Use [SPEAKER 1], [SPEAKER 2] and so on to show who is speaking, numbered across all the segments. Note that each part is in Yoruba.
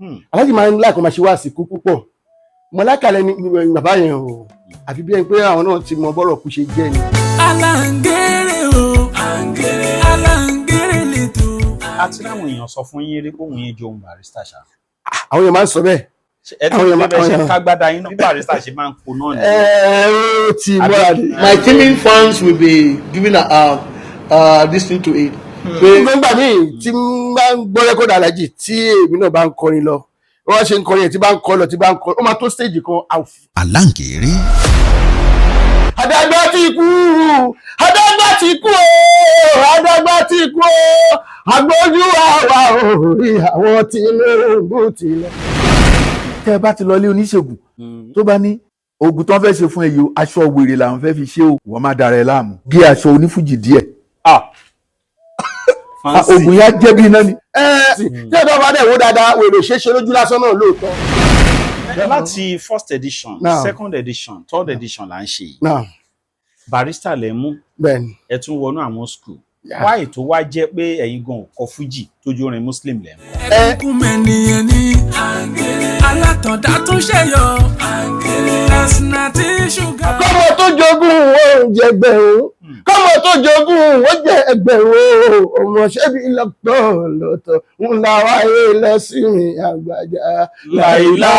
[SPEAKER 1] aláàjì máa ń láàkọ́ máa ṣe wá àsìkò púpọ̀ mọ̀lákàlẹ́ ni bàbá yẹn o àfi bí ẹni pé àwọn náà ti mọ bọ́rọ̀ kú ṣe jẹ́ ni.
[SPEAKER 2] Aláǹgẹ̀rẹ̀ o Aláǹgẹ̀rẹ̀ lè tó.
[SPEAKER 3] àti láwọn èèyàn sọ fún yín rí pé òun yẹn jọ ohun Barrister ṣá.
[SPEAKER 1] àwọn èèyàn máa ń sọ bẹ́ẹ̀.
[SPEAKER 3] ẹni tó bẹ́ẹ̀ ṣe kágbádá yín náà bí Barrister ṣe máa ń kó náà
[SPEAKER 1] ó ti mọ́ra ni.
[SPEAKER 4] My teaming funds will be giving this thing to it.
[SPEAKER 1] nígbà míì tí n bá ń gbọ́ rẹ́kọ̀dì aláàjì tí èmi náà bá ń kọrin lọ wọ́n ṣe ń kọrin yẹn tí bá ń kọ lọ tí bá ń kọ ó máa tó stage kan àwòfù.
[SPEAKER 5] Aláǹgẹ̀rẹ̀.
[SPEAKER 1] Adágbà ti kú Adágbà ti kú o Adágbà ti kú o agbójú àwa orí àwọn Tinubu ti lọ.
[SPEAKER 6] tẹ́ ẹ bá ti lọ lé oníṣègùn tó bá ní oògùn tó ń fẹ́ ṣe fún ẹ yìí aṣọ wèrè làwọn fẹ́ fi ṣe o wọ́n máa dára ẹ láàmú gé aṣọ onífújì díẹ̀ oògùn yá jẹ́ bí iná ni.
[SPEAKER 1] tí ẹ̀dọ́ bá dẹ̀ wó dáadáa wèrè ṣeéṣe lójú lásán náà lóòótọ́.
[SPEAKER 3] láti first edition second edition third edition là ń ṣe yìí Barrister lẹ mú ẹ tún wọnú àwọn school wáyé tó wá jẹ́ pé ẹ̀yin gan kọ fújì tójú orin muslim lẹ mú.
[SPEAKER 2] ẹkún mẹ́niyẹn ní alátọ̀dá tó ṣẹ̀yọ ẹ̀sìn àti ṣúgà.
[SPEAKER 1] kọ́mọ tó jogún oúnjẹ ẹgbẹ̀rún kọ́mọ tó jogún oúnjẹ ẹgbẹ̀rún ọmọ ṣẹ́bi lọ́tọ̀ lọ́tọ̀ ńlá wáyé lẹ́sìn àgbàjá láìlá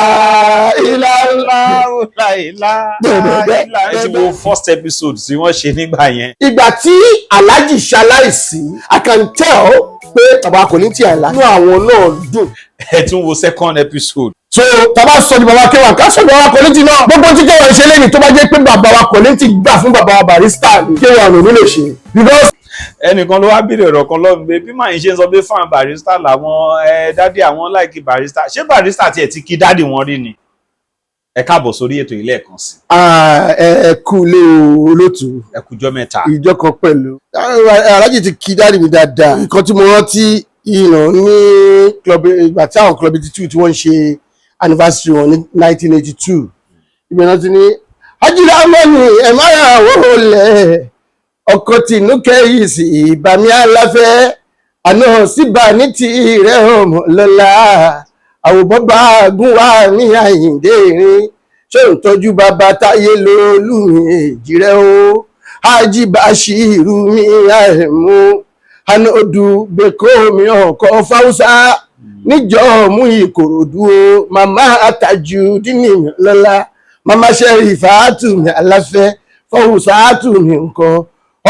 [SPEAKER 1] ìlàlá
[SPEAKER 3] láìlá ẹ ti wo first episode tí wọ́n ṣe nígbà yẹn.
[SPEAKER 1] ìgbà tí aláàjì ṣaláìsí I can tell pé bàbá kò ní tí àìlá inú àwọn náà dùn.
[SPEAKER 3] ẹ tún wo second episode.
[SPEAKER 1] so tàbá sọ ní bàbá K1 ká sọ ní bàbá Kollington náà gbogbo tí K1 ṣe lẹ́yìn tó bá jẹ́ pé bàbá wa Kollington gbà fún bàbá wa Barrister ní K1 ò ní lè ṣe because.
[SPEAKER 3] ẹnìkan ló wá béèrè ọ̀rọ̀ kan lọ́wọ́ pé bí màá ń ṣe ń sọ pé fáwọn Barrister làwọn dádì àwọn láìkí Barrister ṣé Barrister tiẹ̀ ti kí dádì wọn rí ni. ẹ káàbọ̀ sórí ètò ilé ẹ̀kan sí.
[SPEAKER 1] ẹ kú ilé olóòtú.
[SPEAKER 3] ẹ kújọ́ mẹ́ta.
[SPEAKER 1] ìjọ kan pẹ̀lú. aláàjì ti kí dádì mi dáadáa. nǹkan tí mo rántí ní ìgbà tí àwọn club 82 tí wọ́n ń ṣe anniversary wọn ní 1982 ìgbà náà ti ní ajílámọ́ni ẹ̀ máa yà wó lẹ̀ ọkọ̀ tìǹkẹ́ yìí sí ìbámi aláfẹ́ àná síbà ní ti rẹ̀ ọmọ lọ́la àwòbọ́ bá gún wá ní àyíǹde rin ṣé ò ń tọ́jú bàbá táyé lólú mi èjì rẹ̀ o Ajíbáṣírù mi àìmú anodu bẹ́kọ́ mi ọkọ̀ fáwùsá níjọ́ mú Ìkòròdú o màmá Tajudeen mi lọ́la màmá Ṣẹ̀rífátù mi aláfẹ́ fáwùsátù mi nǹkan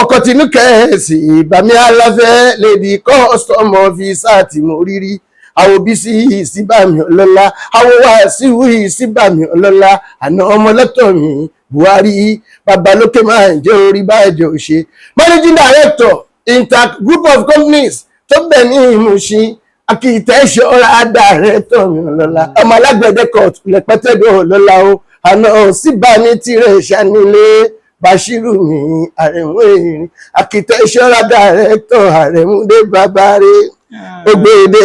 [SPEAKER 1] ọkọ̀ Tinúkẹ́ sí ìbámi aláfẹ́ lady custom officer tí mo rírí àwọn Bísí ìsíbàmì ọlọ́lá àwọn Wàsíù ìsíbàmì ọlọ́lá àná ọmọlọ́tọ̀ mi Buhari babalókè máa ń jẹ́ orí báyìí òṣè managing director Intac group of companies tó bẹ̀ ní Ìmúṣin akitẹ́ṣọ́ra director mi ọlọ́lá ọmọ alágbẹ̀dẹ court lẹ́pẹ́tẹ́dọ̀ ọlọ́lá o àná síbà ní tirẹ̀ ṣànílé Bashiru mi Àrẹ̀mú Erin akitẹ́ṣọ́ra director Àrẹ̀múdé Babare Ògbèdè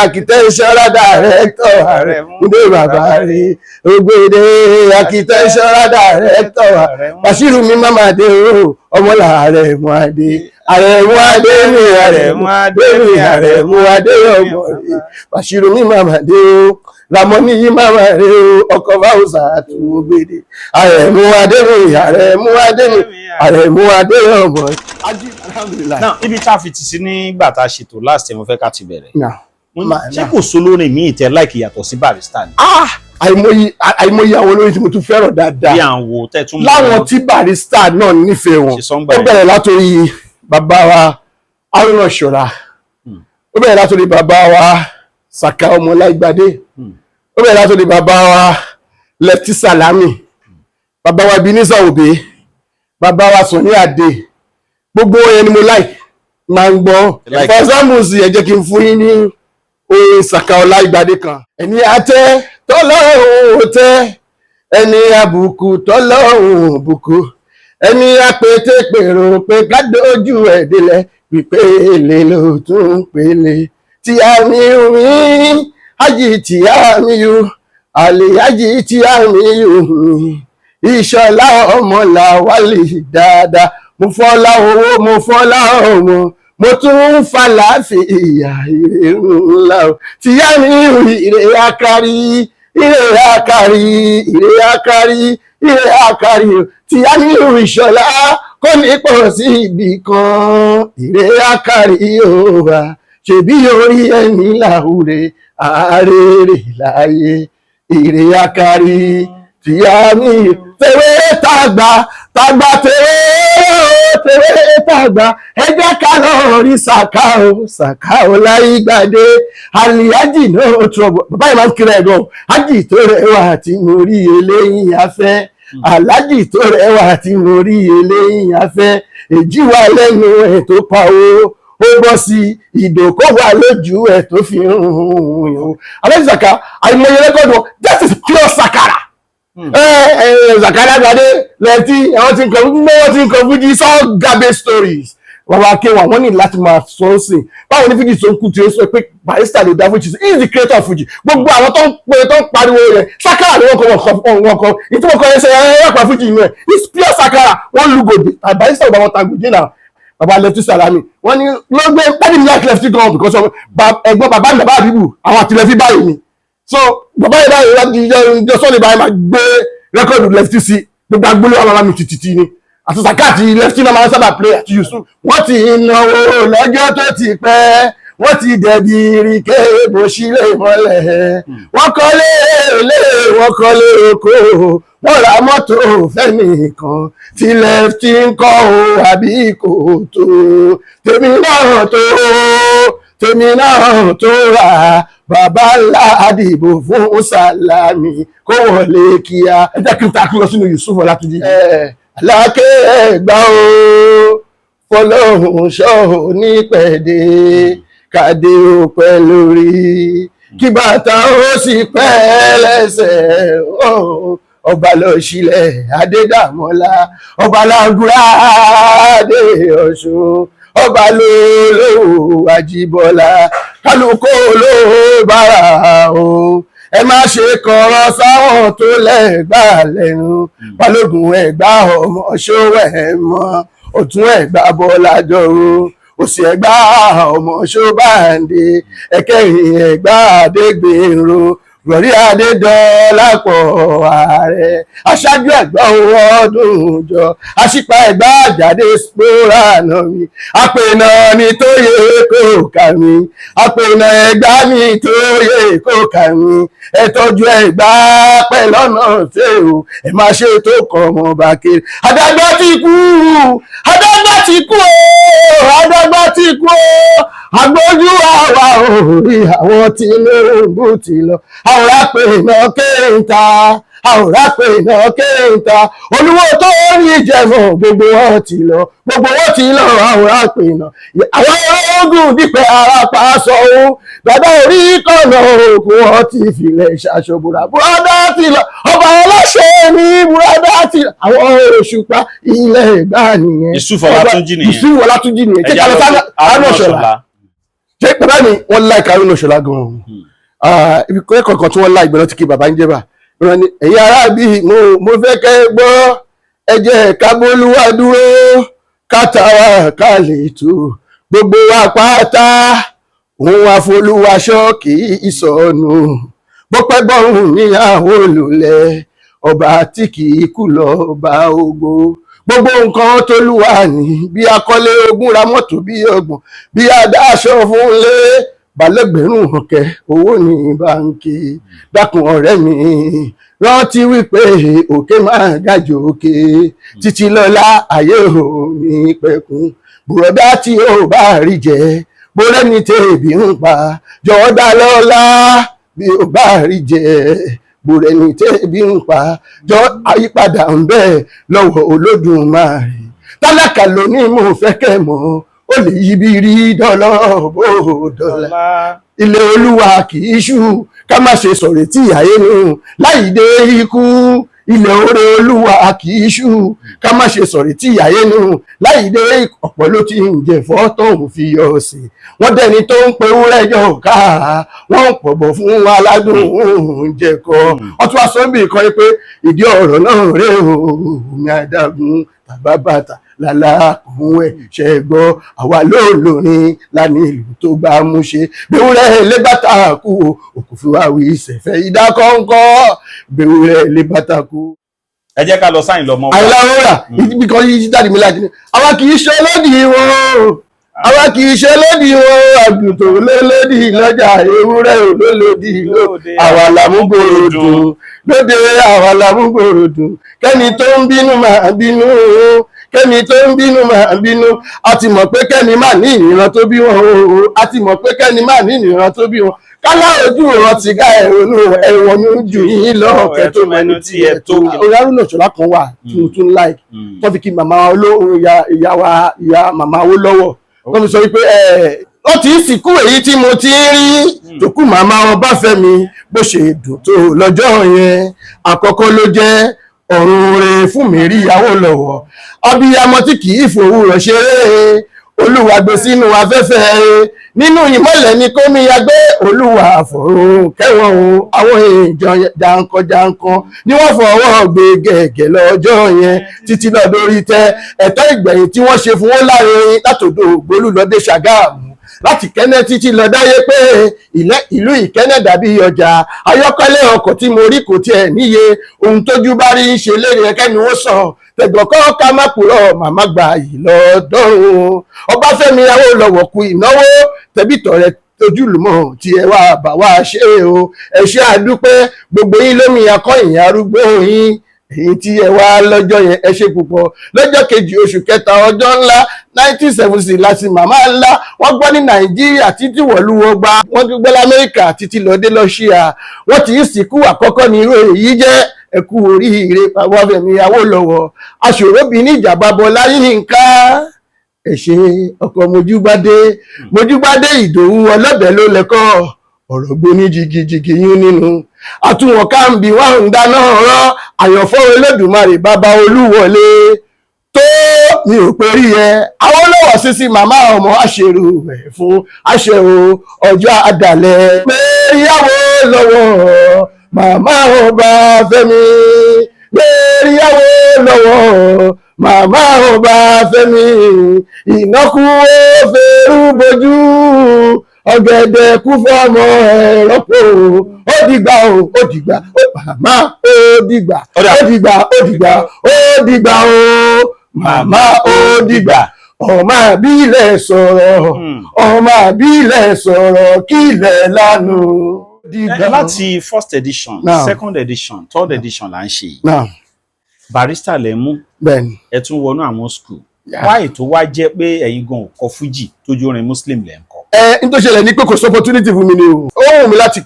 [SPEAKER 1] architectural director Àrẹ̀múdé Babare Ògbèdè architectural director Bashiru mi Mamade o ọmọlá Àrẹ̀mú Adé Àrẹ̀mú Adé mi Àrẹ̀mú Adé mi Àrẹ̀mú Adé ọmọ rẹ̀ Bashiru mi Mamade o Ramoni yìí Mamade o ọkọ̀ Fáwùsà àti Ògbèdè Àrẹ̀mú Adé mi Àrẹ̀mú Adé mi Àrẹ̀mú Adé ọmọ rẹ̀.
[SPEAKER 3] Now ibi tá a fi ti sí nígbà tá a ṣètò last time mo fẹ́ ká ti bẹ̀rẹ̀. ṣé kò sólórin mi ìtẹ́ láìkì yàtọ̀ sí Barrister ni.
[SPEAKER 1] àìmọye àwọn olórin tí mo tún fẹ́ràn dáadáa.
[SPEAKER 3] bí à ń wo tẹ́tún mọ́.
[SPEAKER 1] láwọn tí Barrister náà nífẹ̀ẹ́ wọn. ó bẹ̀rẹ̀ látòrí bàbá wa Haruna Ìṣọ̀lá. ó bẹ̀rẹ̀ látòrí bàbá wa Sàká Ọmọláìgbádé. ó bẹ̀rẹ̀ látòrí bàbá wa Lefty Salami. bàbá wa Ebenezer Obey. bàbá wa Sunny Adé. gbogbo ẹni mo máa ń gbọ́. for example ẹ jẹ́ kí n fún yín ní orin Sàká Ọláìgbádé kan. ẹni àtẹ tọ́lọ́run tẹ́ ẹni àbùkù tọ́lọ́run bùkù ẹni àpètèpèrò pé kádójú ẹ̀ délẹ̀ pípé èlé ló tún pélé tí a mi rí ájì tí a mi yù àlè ájì tí a mi yù Ìṣọ̀lá ọmọlà wálé dáadáa mo fọ́lá owó mo fọ́lá ọmọ mo tún ń falàáfíà ire ńlá o tìyá mi ire akari ire akari ire akari ire akari o tìyá mi ìṣọ̀lá kò ní pọ̀ sí ibì kan ire akari o wa ṣèbí orí ẹni làwúre àárèrè láyé ire akari tìyá mi tèwé tàgbà tàgbà tèwé tàgbà ẹ jẹ́ ká lọ rí Sàká o láyé gbàdé àlìyájì náà trọ̀bọ̀ bàbá yìí máa ń kiri ẹ̀gàn ájì tó rẹwà tí mo rí eléyìn afẹ́ alájì tó rẹwà tí mo rí eléyìn afẹ́ èjì wà lẹ́nu ẹ̀ tó pa ó bọ́ sí ìdòkó wà lójú ẹ̀ tó fi ń rún un Alhaji Saka àìmọye rẹ́kọ̀dù that is pure Sakara. Zakara gbadé lẹ́tí àwọn tí ń kọ fújì sọ garbage stories bàbá akéwà wọ́n ní láti máa sọ ọ́ sìn báwo ní fújì tó ń kú tí ó sọ pé Barrister ló dá fújì sí he is the creator of fújì gbogbo àwọn tó ń pariwo rẹ̀ Sakara ni wọ́n kọ ìtumọ̀ kọ́ ẹsẹ̀ ẹ̀rọ pa fújì inú ẹ̀ it's pure Sakara wọ́n lu gòdè Barrister ọba wọn ta gòdè náà bàbá Lefty Salami wọ́n ní ló gbé pẹ́ẹ́dì ní láti Lefty gan because ẹ̀gbọ́n bàbá mi bàbá àbíbù àwọn àtìlẹ́fí báyìí ni so bàbá yìí báyìí láti jọ sọ́ọ̀lì báyìí máa gbé rẹ́kọ̀dù Lefty sí gbogbo agbóló àwọn alámi títí ni àti Saka àti Lefty náà máa ń sábà play àti Yusuf wọ́n ti náwó lọ́jọ́ tó ti pẹ́ wọ́n ti dẹ̀bi ríkẹ́ bó sílẹ̀ mọ́lẹ̀ wọ́n kọ́lé ilé wọ́n kọ́lé oko wọ́n ra mọ́tò fẹ́mi kan tí Lefty ń kọ́ o àbí kò tó tèmi náà tó rà bàbá ńlá àdìbò fún Sàlámì kó wọlé kíá ẹ jẹ́ kí n ta kí lọ sínú Yusuf Ọlátúnjí. Aláké Ẹ̀gbá o fọlọ́hún ṣọ́ onípẹ̀dé kàdé ó pẹ́ lórí kí bàtà ó sì pẹ́ lẹ́sẹ̀ ọba lọ sílẹ̀ Adédàmọ́lá ọba lágúrá Adé Ọ̀ṣun ọba lólówó Àjíbọ́lá kálukó ló bára o ẹ má ṣe kọ̀rọ̀ sáwọn tó lẹ́gbà lẹ́nu Balógun Ẹ̀gbá ọmọ Ṣówẹ̀ mọ́ ọ̀tún Ẹ̀gbá Bọ́lájọ́rò òsì Ẹ̀gbá ọmọ Ṣóbàǹdé ẹ̀kẹrin Ẹ̀gbá Adégbèrò Rọ̀rí Adédọ́lápọ̀ ààrẹ aṣáájú Ẹ̀gbá ọdún jọ aṣípa Ẹ̀gbá Àjàdé spora náà mi àpènà ni tó yẹ kó kà mí àpènà Ẹ̀gbá mi tó yẹ kó kà mí ẹ tọ́jú Ẹ̀gbá pẹ́ lọ́nà ṣé o ẹ má ṣe tó kàn ọmọ bá kiri Adágbá ti kú Adágbá ti kú Adágbá ti kú agbójú àwa orí àwọn Tinubu ti lọ àwòrán àpènà kéńtà olúwo tó rí ìjẹ̀mọ̀ gbogbo wọn ti lọ àwòrán àpènà àwọn ogun dípẹ́ arapa sọ ó dàdá orí kọ̀nà òkú wọn ti filẹ̀ ṣàṣọ̀bùrà bùrọ̀dá ti lọ ọba ọlọ́ṣẹ́ ní bùrọ̀dá ti lọ àwọn Òṣùpá ilẹ̀ Ẹ̀gbá nìyẹn
[SPEAKER 3] Yusuf Ọlátúnjí nìyẹn
[SPEAKER 1] jẹ́ kálọ́ sáà Àrùn Ọ̀ṣọ́lá ṣé bàbá mi wọ́n láì Àrùn Ọ̀ṣọ́lá gan-an ibi kọ̀ọ̀kan tí wọ́n láì gbọ́dọ̀ ti kí bàbá ń jẹ́ bà wọ́n ní ẹ̀yin arábí mo fẹ́ kẹ́ gbọ́ ẹ jẹ́ ká bólúwa dúró kátàwá ká lè tó gbogbo wa pátá òun àfolúwa ṣọ́ọ̀kì ìsọnù bọ́pẹ́ bọ́rùn níyàwó lulẹ̀ ọba tí kì í kú lọ bá ogbó gbogbo nǹkan tólúwa ní bí akọ́lé ogún ra mọ́tò bí ọgbọ̀n bí adáṣọ fún lé balẹ̀gbẹ̀rún ọ̀kẹ́ owó ní báńkì dákun ọ̀rẹ́ mi rántí wípé òkè máa gàjò òkè títí lọ́lá ayé òní pẹ̀kun bùrọ̀dá tí ó bá rí jẹ bórẹ́ni tèbí ń pa jọ̀ọ́dá lọ́lá bí ó bá rí jẹ bórẹ́ni tèbí ń pa jọ àyípadà ń bẹ lọ́wọ́ Olódùmarè tálákà lónìí mo fẹ́ kẹ́ mọ̀ ó lè yí bí rí dọ́lọ́ bó dọ́là ilé Olúwa kì í ṣú ká má ṣe sọ̀rọ̀ tí ìyáyé nù láì dé ikú ilé oore Olúwa kì í ṣú ká má ṣe sọ̀rọ̀ tí ìyáyé nù láì dé ọ̀pọ̀ ló ti ń jẹ fọ́tọ̀ òun fi yọ sí wọ́n dẹni tó ń pe wúrẹ́jọ ká wọ́n ń pọ̀bọ̀ fún aládùn oúnjẹ kọ wọ́n tún wá sọ bí kan pé ìdí ọ̀rọ̀ náà rèé o omi adágún tàbá bàtà lálá òun ẹ̀ ṣe gbọ́ àwa lóòlórin lánì ìlú tó gbá mú ṣe gbéwúrẹ́ lébàtà kú òkú fún wa wí ìṣẹ̀fẹ̀ ìdákọ́ńkọ́ gbéwúrẹ́ lébàtà kú.
[SPEAKER 3] ẹ jẹ́ ká lọ sáyìn lọ mọ́ wa.
[SPEAKER 1] àìláwọ́rà ibi kan yí dáàdì mi láti ní àwa kì í ṣe lódì wọn àwa kì í ṣe lódì wọn àgùntàn lólódì lọ́jà ewúrẹ́ olólódì àwa làmúgbòròdùn lóde àwa làmúgbòròdùn kẹ́ni tó ń bínú máa bínú kẹ́ni tó ń bínú máa bínú a ti mọ̀ pé kẹ́ni má ní ìran tó bí wọn o a ti mọ̀ pé kẹ́ni má ní ìran tó bí wọn kálá ojú ìran ti ká ẹ̀wọ̀n ní jù yín lọ kẹ́tó mẹ́nu tí ẹ tó. orí arúnà ìṣọ̀lá kan wà tuntun like wọ́n fi kí màmá olóhùn ìyá màmá owó lọ́wọ́ wọ́n fi sọ wípé wọ́n ti ń sìnkú èyí tí mo ti ń rí tòkú màmá Ọbáfẹ́mi bó ṣe dùn tó lọ́jọ́ yẹn àkọ́kọ́ ló jẹ́ ọ̀run rẹ̀ fún mi rí ìyàwó lọ́wọ́ abiyamọ tí kì í fòwúrọ̀ ṣeré olúwa gbé sínú afẹ́fẹ́ nínú ìmọ́lẹ̀ ní kómi yagbé olúwa fọ̀run kẹwọn o àwọn èèyàn jankan ni wọ́n fọwọ́ gbé gẹ̀gẹ̀ lọ́jọ́ yẹn títí lọ dórí tẹ ẹ̀tọ́ ìgbẹ̀yìn tí wọ́n ṣe fún wọn láàrin látòdò ògbólú lọ́dẹ Ṣàgámù láti Kẹ́nẹ́ títí lọ dáyé pé ìlú Ìkẹ́nẹ́ dàbí ọjà ayọ́kẹ́lẹ́ ọkọ̀ tí mo rí kò tiẹ̀ níye ohun tójú bá rí ń ṣe léèrè ẹ̀kẹ́ ni wọ́n sọ tẹ̀gbọ́kọ́ ká má purọ́ màmá gbà yìí lọ́dọ́rùn Ọbáfẹ́mi Awólọ́wọ̀ kú ìnáwó tẹ̀bítọ̀ rẹ̀ tojúlùmọ̀ tí ẹ wá bà wá ṣe o ẹ ṣé àdúpẹ́ gbogbo yín lómi akọ́yìn arúgbó yín èyí tí ẹ wá lọ́jọ́ yẹn ẹ ṣe púpọ̀ lọ́jọ́ kejì oṣù kẹta ọjọ́ ńlá 1970 láti màmá ńlá wọ́n gbọ́ ní Nàìjíríà títí wọ̀lú wọn gba wọ́n gbé l'Amẹ́ríkà títí lọ́dé lọ́ṣíà wọ́n ti ń sìnkú àkọ́kọ́ ní irú èyí jẹ́ ẹkú oríire Ọbáfẹ́mi Awólọ́wọ̀ aṣòróbì ní ìjàmbá Bọ́lá Yínká ẹ ṣé ọkọ Mojúbádé Ìdòwú ọlọ́bẹ̀ ló lẹ́kọ́ ọ̀rọ̀ gbóní jìgìjìgì yún nínú àtúwọ̀n káàmbì wà ń dáná ọ̀rọ̀ àyànfọ́ Olódùmarè bàbá Olúwọlé tó mi ò pé rí ẹ Awólọ́wọ̀ sísí màmá ọmọ àṣẹrù ẹ̀ fún àṣẹwò ọjọ́ àdàlẹ̀ pé ìyàwó lọ́wọ́ màmá Ọbáfẹ́mi pé ìyàwó lọ́wọ́ màmá Ọbáfẹ́mi ìnákú ó fẹ́rú bojú ọ̀gẹ̀dẹ̀ kú fọ́mọ ẹ̀rọ́pò ó dìgbà ó dìgbà ó màmá ó dìgbà ó dìgbà ó dìgbà ó dìgbà ó màmá ó dìgbà ọmọ àbílẹ̀ sọ̀rọ̀ kí ilẹ̀ lánà.
[SPEAKER 3] láti first edition second edition third edition là ń ṣe yìí Barrister lẹ mú ẹ tún wọnú àwọn school wáyé tó wá jẹ́ pé ẹ̀yin gan kọ fújì tójú orin Muslim lẹ ń kọ.
[SPEAKER 1] n tó ṣẹlẹ̀ ní pé kò sí opportunity fún mi ni o ó wù mí láti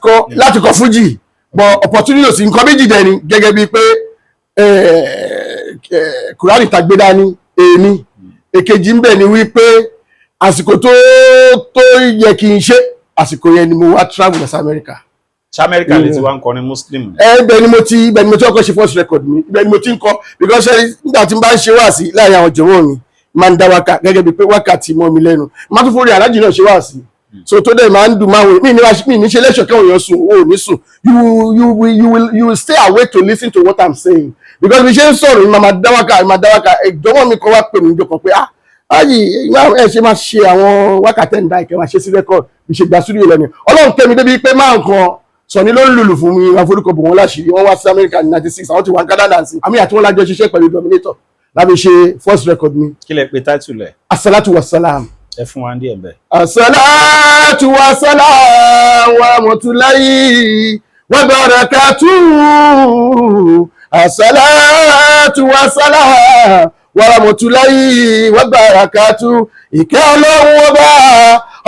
[SPEAKER 1] kọ fújì but opportunity ò sí nǹkan méjì dẹ̀ ni gẹ́gẹ́ bíi pé Kùránì tàgbé dání èmi èkejì ń bẹ ni wípé àsìkò tó yẹ kí n ṣe àsìkò yẹn ni mo wá travel lọ sí Amẹ́ríkà.
[SPEAKER 3] Amẹ́ríkà lè ti wá ń kọrin Muslim.
[SPEAKER 1] ibẹ̀ ni mo ti ọkọ̀ ṣe first record mi ibẹ̀ ni mo ti ń kọ because nígbà tí n bá ń ṣe wáàsí láàrin àwọn jọ̀wọ́ mi máa ń dá wákà gẹ́gẹ́ bíi pé wákàtí mọ́ mi lẹ́nu má tún fúnri alájì náà ṣe wáàsí so tó dẹ̀ máa ń dùn máa wò mí ní ṣe lẹ́ṣọ̀ kẹ́wọ̀n yẹn sùn ò ní sùn you will stay awake to listen to what I'm saying because bí ṣe ń sọ̀rọ̀ ní máa dá wákà ìjọwọ́ mi kọ́ wá pè mí jọkàn pé ayi ẹ ṣe máa ṣe àwọn wákàtí ẹ̀ǹda ìkẹ́ máa ṣe sí rẹ́kọ̀d bí ṣe gba studio lẹ́nu Ọlọ́run tẹ́ mi débi pé máa ń kan Sọ̀ní ló ń lùlù fún mi wọn forúkọ bò wọn láṣìírí wọn wá sí Amẹ́ríkà ní 96 àwọn ti wà ní Canada sí àmì àti wọn lájọ ṣiṣẹ́ pẹ̀lú Dominator láti ṣe first record mi.
[SPEAKER 3] kí lẹ pè title ẹ.
[SPEAKER 1] As-salatu was-salam.
[SPEAKER 3] ẹ fún wa díẹ̀ bẹ́ẹ̀.
[SPEAKER 1] As-salatu was-salam wa rahmatullahi wa barakatuh. As-salatu was-salam wa rahmatullahi wa barakatuh. ìkẹ́ Ọlọ́run ọba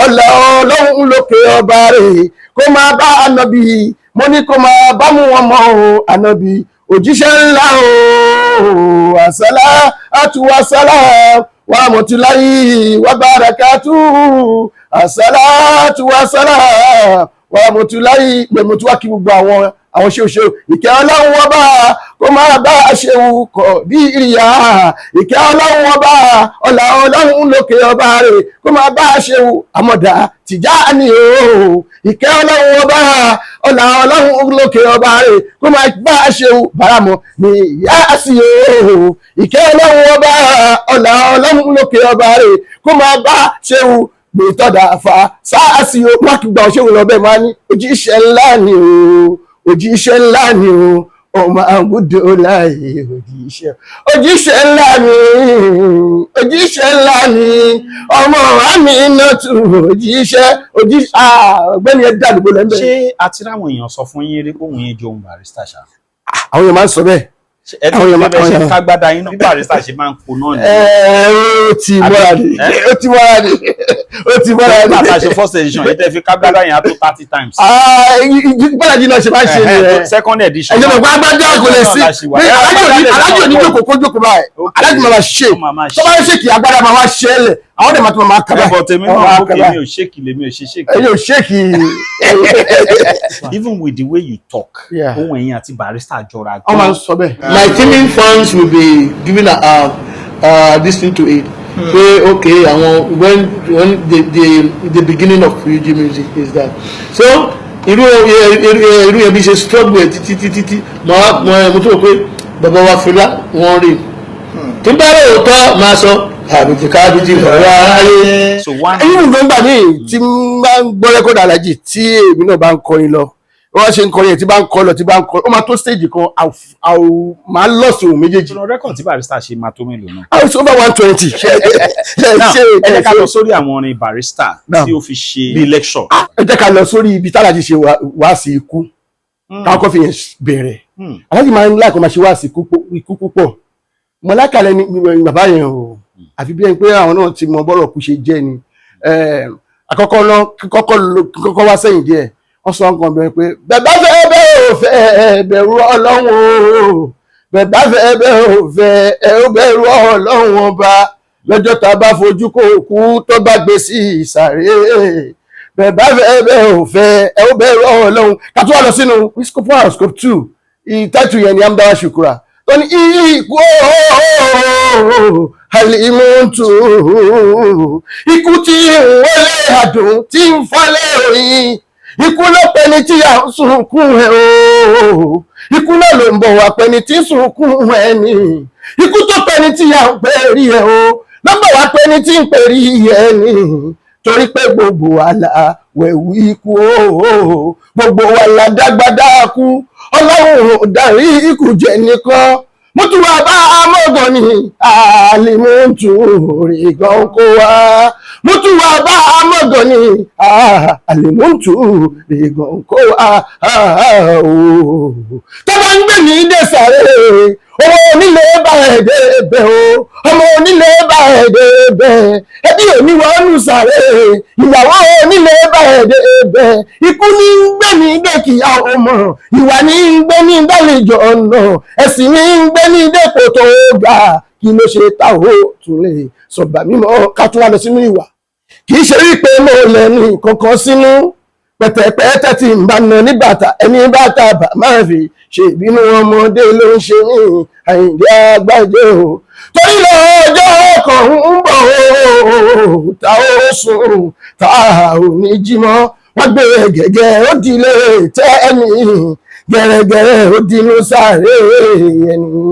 [SPEAKER 1] Ọlọ́run lókè ọba rẹ̀ kó máa bá ànábì mo ní kó máa bá mú wọn mọ́ ànábì òjíṣẹ́ ńlá as-salatu was-salam wa rahmatullahi wa barakatuh. As-salatu was-salam wa rahmatullahi gbẹ̀mọ̀ tí wá kí gbogbo àwọn ṣe ìkẹ́ Ọlọ́run ọba kó máa bá aṣẹ́wù kọ̀ bí ìrìyà ìkẹ́ Ọlọ́run ọba Ọlọ́run lókè ọba rẹ̀ kó máa bá aṣẹ́wù àmọ̀dá Tìjàní o ìkẹ́ Ọlọ́run ọba ọ̀là ọlọ́run lókè ọba rẹ̀ kó máa bá a ṣe o bàrámọ̀ ní ìyá sí o ìkẹ́ ọlọ́run ọba ọ̀là ọlọ́run lókè ọba rẹ̀ kó máa bá a ṣe o gbètọ́dà fa sáàsì o má kí gbà ọ̀ṣẹ́ òun lọ bẹ́ẹ̀ máa ní òjíṣẹ́ ńlá ni o òjíṣẹ́ ńlá ni o ọmọ àmúdó láàyè òjíṣẹ́ ńlá ni òjíṣẹ́ ńlá ni ọmọ àmì iná tù òjíṣẹ́ ọ̀gbẹ́ni ẹ dàdúgbò lẹ́ńbẹ̀.
[SPEAKER 3] ṣé àti ráwọn èèyàn sọ fún yín rí pé òun yẹn jọ ohun Barrister ṣá.
[SPEAKER 1] àwọn èèyàn máa ń sọ bẹ́ẹ̀.
[SPEAKER 3] àwọn èèyàn máa ń ṣe kágbádá yín náà bí Barrister ṣe máa ń kó náà ni.
[SPEAKER 1] ó ti mọ́ra ni ó ti mọ́ra ni ó ti mọ́ra ni.
[SPEAKER 3] nígbà tá a ṣe first edition yìí tẹ́ fi kágbádá yẹn á tó 30 times.
[SPEAKER 1] bọ́lájì náà ṣe máa ń ṣe nìyẹn.
[SPEAKER 3] second edition.
[SPEAKER 1] ẹ̀jẹ̀ mọ̀ pé agbájá kò lè sí alájò ní jókòó kó jókòó báyìí alájò máa ṣe tó bá ń ṣèkì agbára máa wá ṣe é lẹ̀ àwọn dẹ̀ máa tó máa kábà.
[SPEAKER 3] ẹ̀bọ̀ tèmi náà ó kì í mi ò ṣèkì lèmi ò ṣe ṣèkì.
[SPEAKER 1] ẹ̀yin ò ṣèkì.
[SPEAKER 3] even with the way you talk ohun ẹ̀yin àti Barrister jọra.
[SPEAKER 1] wọ́n máa ń sọ bẹ́ẹ̀.
[SPEAKER 4] My teaming funds will be given this thing to it. Okay, when the beginning of Fuji music is that. So irú yẹn bí ṣe struggle títí mo tún rò pé bàbá wa Fẹlá wọ́n rí tí n bá rẹ̀ òótọ́ máa sọ àbìjìkábìjì lọ́wọ́ ayé.
[SPEAKER 1] ẹ̀yin ìgbẹ́ ńgbà míì tí n bá ń gbọ́ rẹ́kọ̀dì Aláàjì tí èmi náà bá ń kọrin lọ wọ́n ṣe ń kọrin ẹ̀ tí bá ń kọ lọ tí bá ń kọ ó máa tó stage kan máa lọ́ọ̀sì òun méjèèjì.
[SPEAKER 3] ìṣòro rẹ́kọ̀dì tí Barrister ṣe máa tó mélòó náà.
[SPEAKER 1] àwọn over 120.
[SPEAKER 3] ẹ jẹ́ ká lọ sórí àwọn orin Barrister tí ó fi ṣe bí lecture.
[SPEAKER 1] ẹ jẹ́ ká lọ sórí ibi tí Aláàjì ṣe wá sí ikú káwọn kọ́ fi yẹn bẹ̀rẹ̀. Aláàjì máa ń láìkọ́ máa ṣe wá sí ikú púpọ̀ mọ̀lákàlẹ̀ ni bàbá yẹn o àfi bí ẹni pé àwọn náà ti mọ bọ́rọ̀ kú ṣe jẹ́ ni àkọ́kọ́ wá sẹ́yìn díẹ̀ wọ́n sọ nǹkan bẹ̀rẹ̀ pé bẹ̀bá fẹ́ bẹ́ẹ̀ ò fẹ́ bẹ̀rù Ọlọ́run o bẹ̀bá fẹ́ bẹ́ẹ̀ ò fẹ́ ẹ ó bẹ̀rù Ọlọ́run ọba lọ́jọ́ tá a bá fojú kó kú tó bá gbé sí ìsàré bẹ̀bá fẹ́ bẹ́ẹ̀ ò fẹ́ ẹ ó bẹ̀rù Ọlọ́run ká tó wà lọ sínú scope 1 scope 2 ìtẹ́tù yẹn ni Amdawa Shukura tó ní ikú halimuntu ikú tí ń wọlé àdùn tí ń falẹ̀ òyìn ikú ló pẹni tí à ń sunkún ẹ o ikú náà ló ń bọ̀ wá pẹni tí ń sunkún ẹ ni ikú tó pẹni tí à ń pẹ̀rí ẹ o ló ń bọ̀ wá pẹni tí ń pẹ̀rí ẹ ni torí pé gbogbo wa la wẹ̀wù ikú o gbogbo wa la dágbádá kú Ọlọ́run darí ikú jẹ nìkan mútùwà bá amọ́gàn ni àlìmúntù rìgàn kó wá mútùwà bá amọ́gàn ni àlìmúntù rìgàn kó wá tó bá ń gbé ní dẹ́sàrẹ́ ọmọ onílé bá ẹ̀dẹ́ bẹ́ o ọmọ onílé bá ẹ̀dẹ́ bẹ́ ẹbí oníwọ̀nù sàrẹ́ ìyàwó onílé bá ẹ̀dẹ́ bẹ́ ikú ní ń gbé ní dẹ́kìá ọmọ ìwà ní ń gbé ní dálejò ọ̀nà ẹ̀sìn ní ń gbé ní dẹ́kò tó gbà kí ló ṣe táwọn tún lè sọ̀gbà mímọ́ ká tún wá lọ sínú ìwà kì í ṣe wípé mo lẹ́nu kankan sínú pẹ̀tẹ̀pẹ̀tẹ̀ tí ń bá nà ní bàtà ẹni bàtà bà máa fi ṣe ìbínú ọmọdé ló ń ṣe ní Àyìndé Àgbájé o torí lọ́jọ́ kan ń bọ̀ tá ó sùn tá ò ní jí mọ́ wọ́n gbé gẹ́gẹ́ ó dilé tẹ́ni gẹ́rẹ́gẹ́rẹ́ ó dinú sáré ẹni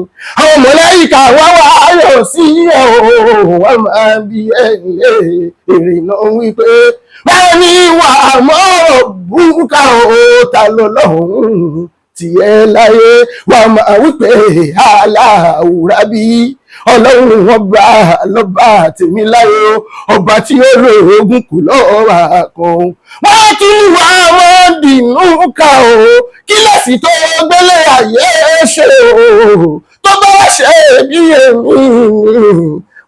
[SPEAKER 1] àwọn mọ̀lẹ́yìká wá wá ayọ̀ sí ẹ̀ o wọ́n máa bí ẹni èrè náà wípé wọ́n ní wà mọ́ búkà ó ta lọ́lọ́run tiẹ̀ láyé wà máa wípé aláwùrá bí Ọlọ́run ọba lọ́ba tèmi láyé ọba tí ó lò ogun kù lọ́ra kan wọ́n tún wà wọ́n dìnnú ká o kí lẹ́sì tó gbélé ayé ṣe o tó bá ṣe bí èmi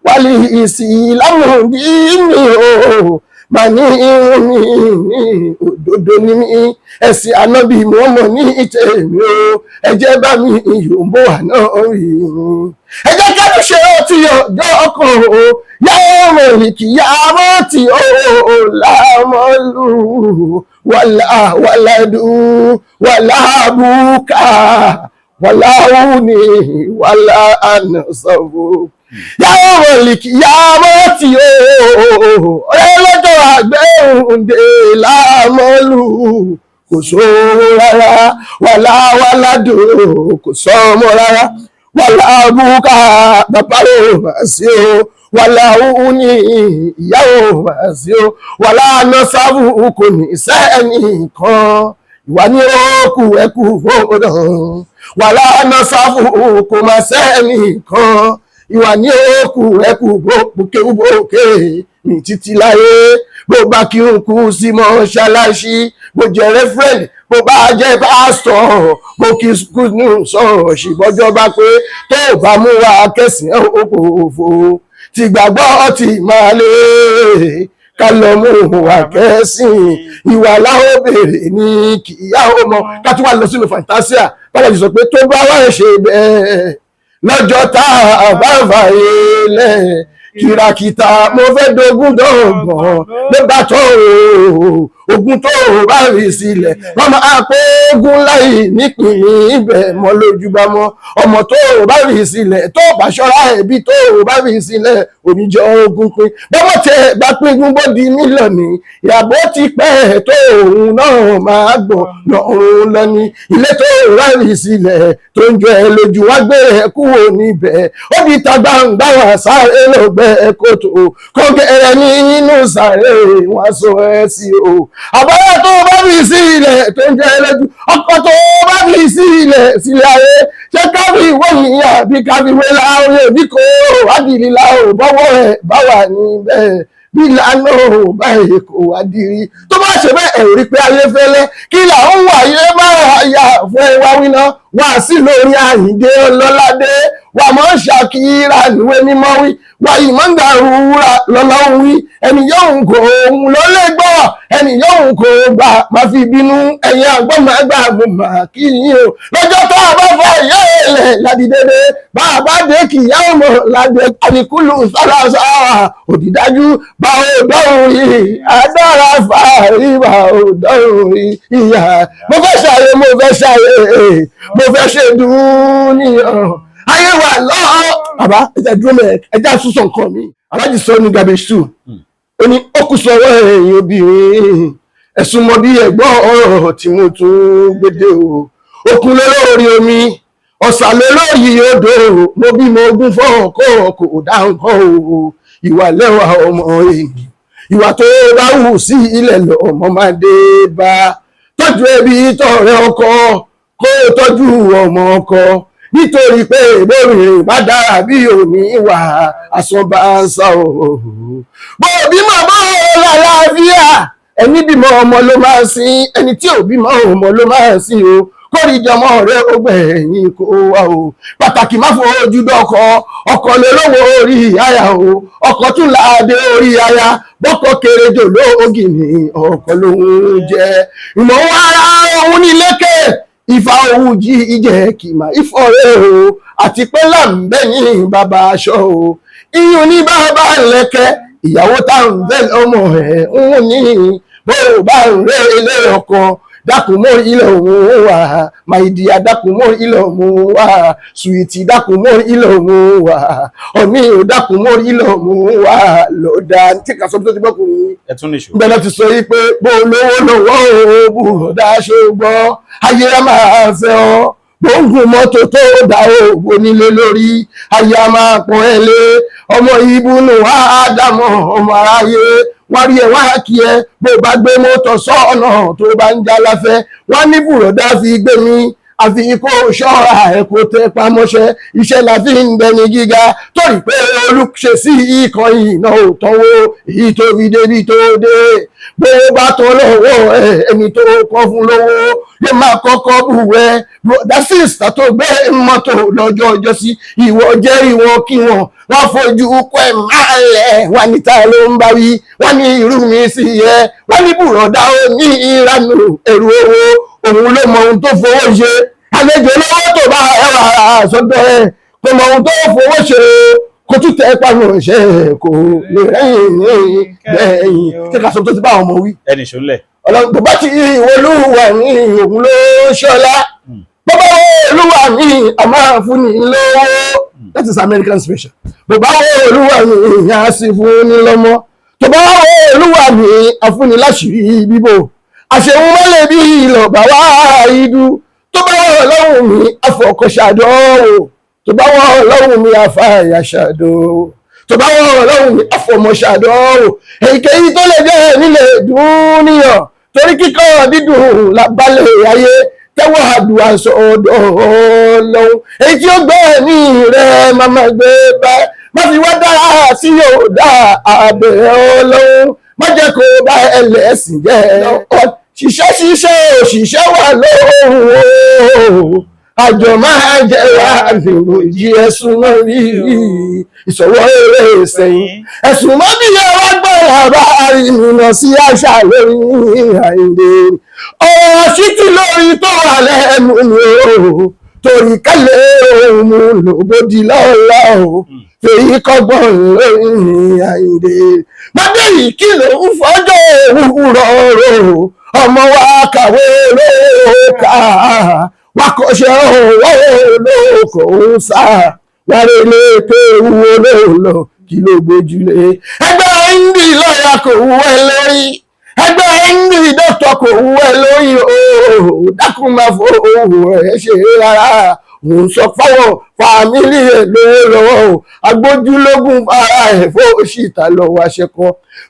[SPEAKER 1] wálé ìsìlámù bí mi o mà ní irun mi òdodo ní mi ẹ̀sìn ànábì mọ́mọ́ ní tèmi o ẹ jẹ́ bá mi yòǹbó àná rí mi ẹ jẹ́ ká tún ṣe ọtí ọjọ́ ọkàn o yàwó mọ̀lìkì yàwó tí ó lámọ́lù wàládù wàlábùkà wàláhùnì wàlá ànàsọ̀bù yàwó mọ̀lìkì yàwó tí ó ọlọ́jọ́ àgbẹ̀hùndé lámọ́lù kò sówó rárá wàlá wàládò kò sọmọ rárá wàlá bùkà bàbá ò bá sí o wàlá òun ní ìyàwó bá sí o wàlá nọ́sàbù kò ní sẹ́ni kan ìwà ní òkú ẹkú fòdò wàlá nọ́sàbù kò má sẹ́ni kan ìwà ní òkú ẹkú bókè ní títí láyé bó bá kí n kú sí mọ́ṣáláṣí bó jẹ́ rẹ́fúrẹ́ǹdì bó bá jẹ́ pásítọ̀ bó kí skul ní ṣọ́ọ̀ṣì bọ́jọ́ bá pé tó bá mú wa kẹsìn òfò tí gbàgbọ́ ti máa lé ká lọ mú wa kẹsìn ìwà láwọn béèrè ní kìíyá ọmọ ká tún wà lọ sínú fantasia bára jù sọ pé tó bá wà ṣe bẹ́ẹ̀ lọ́jọ́ tá a bá fàyè lẹ̀ kìràkìtà mo fẹ́ dogun dọ̀gbọ̀n nígbà tó ogun tó bá rí sílẹ̀ wọ́n máa pé ogun láì nípìnlẹ̀ ibẹ̀ mọ́ lójúbà mọ́ ọmọ tó bá rí sílẹ̀ tó bá ṣọ́ra ẹbí tó bá rí sílẹ̀ oníjọ ogun pín bọ́bọ̀ tẹ bá pín gun bó di mílíọ̀nù ìyàbọ̀ ti pẹ́ tó òun náà máa gbọ̀n lọ́rùn lọ́ní ilé tó bá rí sílẹ̀ tó ń jọ ẹ lójú wá gbé ẹ kúrò níbẹ̀ ó di ta gbangba wà sáré lọ́gbẹ́ kòtò kọ́gẹ́rẹ́ nínú sáré wọn sọ ẹ sí o àbáyá tó bá fi sí ilẹ̀ tó ń jẹ́ ẹlẹ́jú ọkọ̀ tó bá fi sí ilẹ̀ sílẹ̀ ayé ṣé káfí wọ̀nyí àbí káfí wé láàrin òbí kò wádìí láàrùn bọ́wọ́ ẹ̀ bá wà níbẹ̀ bí lánà báyìí kò wá dirí tó bá ṣe bẹ́ẹ̀ ẹ̀rù rí pé ayé fẹ́lẹ́ kí làwọn wàyé máa yà fún ẹwà wíná wá sí lórí Àyìndé Ọlọ́ládé wà mọ́ ṣàkíyà níwé mímọ́ wí wà ìmọ̀ǹgà rúra lọ́lọ́run wí ẹni yóò kó òun ló lè gbọ́ ẹni yóò kó gbà má fi bínú ẹ̀yin àgbọ̀n máa gbà mo mà kí yín o lọ́jọ́ tó a bá fọ ìyá ẹ̀lẹ̀ ládìdédé bá a bá dé kì í yá ọmọ ládé àníkúlù sálásá òdìdájú bá ò dọ́rùn yìí àdára fàárí bá ò dọ́rùn yìí ìyá mo fẹ́ ṣàyè mo fẹ́ ṣe dúníyàn ayé wa lọ́ọ́ bàbá ẹja dúró mẹ́ ẹja súnsọ nǹkan mi aláàjì sọ ní garbage two ó ní ó kù sọ ọwọ́ ẹ̀yìn obìnrin ẹ̀sùn mọ́ bí ẹ̀gbọ́n ọ̀rọ̀ tí mo tún gbédè o òkun lé lórí omi ọ̀sàlẹ̀ lórí odò mo bí mo gún fọ́ ọkọ̀ kò dáhùn kọ́ o ìwà lẹ́wà ọmọ èyí ìwà tó bá wù sí ilẹ̀ lọ́mọ máa dé bá tọ́jú ẹbí tọ̀rẹ́ ọkọ kó tọ́jú ọmọ ọkọ nítorí pé lórí bá dára bí òní wà àsọ̀bánsá o bó bímọ bó lálàáfíà ẹni bímọ ọmọ ló máa sin ẹni tí ò bímọ ọmọ ló máa sin o kórìjọmọ rẹ ó gbẹ̀yìn kó wá o pàtàkì má fojú dọkọ ọkọ lè lówó orí aya o ọkọ tún láàdé orí aya bọkọ kéré jò lóògì ní ọkọ lòún jẹ ìmọ̀ ara òun ní lékè ìfà òun jí ìjẹ kìmà ìfọ̀rẹ́ o àti pé láǹbẹ̀yìn bàbá aṣọ o iyùn ní bàbá lẹ́kẹ́ ìyàwó táwọn bẹ́ẹ̀ ọmọ ẹ̀ ń ní bó bá ń rẹ́ ilé ọkọ dákun mọ́ ilẹ̀ òun wà màìdíyà dákun mọ́ ilẹ̀ òun wà sùwìtì dákun mọ́ ilẹ̀ òun wà ọ̀ní ò dákun mọ́ ilẹ̀ òun wà lọ́dà tí kà sọ tó ti gbọ́kùnrin bẹ́ẹ̀ náà ti sọ yí pé bó lówó lọ́wọ́ òòbù ọ̀dà ṣe gbọ́ ayé á máa fẹ́ ọ gbóngbò mọ́tò tó dá òògùn nílé lórí ayé á máa pọ́n ẹ lé ọmọ ìbùnú àádámọ̀ ọmọ aráyé wọ́n rí ẹ wá kí ẹ bó bá gbé mọ́tò sọ́ọ̀nà tó bá ń já láfẹ́ wọ́n ní bùrọ̀dá fi gbé mi àfi kó ṣọ́ra ẹ̀ kó tẹ pamọ́ṣẹ́ iṣẹ́ la fi ń dẹni gíga torí pé olùṣe sí ikọ̀ iná ò tánwó èyí tó fi débi tó dé bó bá tán lọ́wọ́ ẹni tó kọ́ fún lówó lè máa kọ́kọ́ bù ẹ́ broda sista tó gbé mọ́tò lọ́jọ́ ọjọ́ sí ìwọ jẹ́ ìwọ kí wọ́n fojú kọ́ ẹ̀ máa lẹ̀ wá níta ló ń bá wí wọ́n ní irú mi sí ẹ wọ́n ní bùrọ̀dá ó ní ìranù ẹ̀rù owó òun ló mọ ohun tó fowó ṣe àlejò lọ́wọ́ tó bá ẹwà sọ́dọ̀ ẹ̀ kò mọ ohun tó fowó ṣe kò tún tẹ pàmò ṣe kò lè rẹ́yìn ní gbẹ̀yìn tí ká sọ tó ti bá àwọn ọmọ wí.
[SPEAKER 3] ẹnì ṣọlẹ.
[SPEAKER 1] ọlọ́run tó bá ti olúwa ní òun ló ṣọlá bàbá olúwa ní a máa fún ní lówó that is American special bàbá olúwa ní ìyá sí fún ní lọ́mọ tó bá olúwa ní afúniláṣìírí bíbò àṣehun mọ́lẹ̀ bí ìlọ̀gbà wá ìdú tó bá wọ̀ lọ́hùn mi àfọkọ̀ṣàdọ́wò tó bá wọ̀ lọ́hùn mi àfàyàṣàdọ́wò tó bá wọ̀ lọ́hùn mi àfọmọṣàdọ́wò èyíkéyìí tó lè jẹ́ nílé dúníyàn torí kíkọ́ dídùn lábálẹ̀ ayé tẹ́wọ́ àdúrà sọ̀dọ̀ Ọlọ́run èyí tí ó gbé ní rẹ̀ máma gbé bá má fi wá dára sí yóò dá àbẹ̀ Ọlọ́run má jẹ́ kó bá ẹlẹ́sìn jẹ́ ṣiṣẹ́ òṣìṣẹ́ wà lóhùn àjọ máa jẹ́ wà lèrò ìjì ẹ̀sùn náà rí ìṣọwọ́ eré sẹ́yìn ẹ̀sùn mọ́ bí ẹ wá gbọ́dọ̀ bá ìrìnà sí àṣà lórí Àyìndé ọ̀rọ̀ ṣítí lórí tó wà lẹ́nu mi o torí kálẹ̀ òun lòbòdì lọ́la o fèyí kọ́gbọ́n lórí Àyìndé mọ́dé yìí kí ló ń fọ́jọ́ òwúrọ̀ rò ọmọ wa kàwé lóòkà wakọ̀ṣẹ́ owó olóòkò ń sá wárí ilé pé owó olóòlò kí ló gbójúlé ẹgbẹ́ ndí lọ́yà kò wú ẹ lórí ẹgbẹ́ ndí dọ́tọ̀ kò wú ẹ lórí ooo dákun máa fọ owó ẹ ṣe rárá òun sọ fáwọn fàmílì ẹ lówó lọ́wọ́ o agbójúlógún fara ẹ̀ fóṣìta lọ́wọ́ àṣẹkọ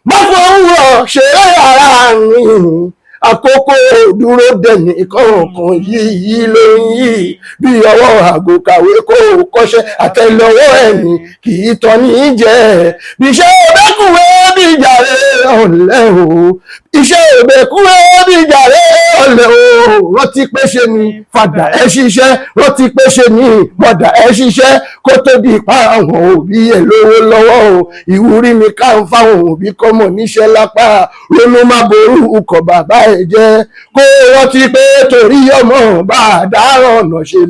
[SPEAKER 1] má fọ owó ṣeré ara rìn àkókò dúró dẹ̀yìn kọ̀ọ̀kan yìí ló ń yí bí ọwọ́ àgò kàwé kó kọ́ṣẹ́ àtẹ́lẹwọ́ ẹ̀yìn kì í tọ́ ní jẹ́ iṣẹ́ òbẹ́kùnwé bí jàre ọ̀lẹ́ o iṣẹ́ òbẹ́kùnwé bí jàre ọ̀lẹ́ o rántí pé ṣe ni fàdà ẹ ṣiṣẹ́ rántí pé ṣe ni mọ̀dà ẹ ṣiṣẹ́ kó tó di ipa àwọn òbí ẹ̀ lówó lọ́wọ́ o ìwúrí mi ká ń fáwọn òbí kọ́mọ níṣẹ́ lápá ronú má ború ukọ̀ bàbá jẹ́ kó rántí pé torí ọmọ bá dáràn ọ̀nà ṣe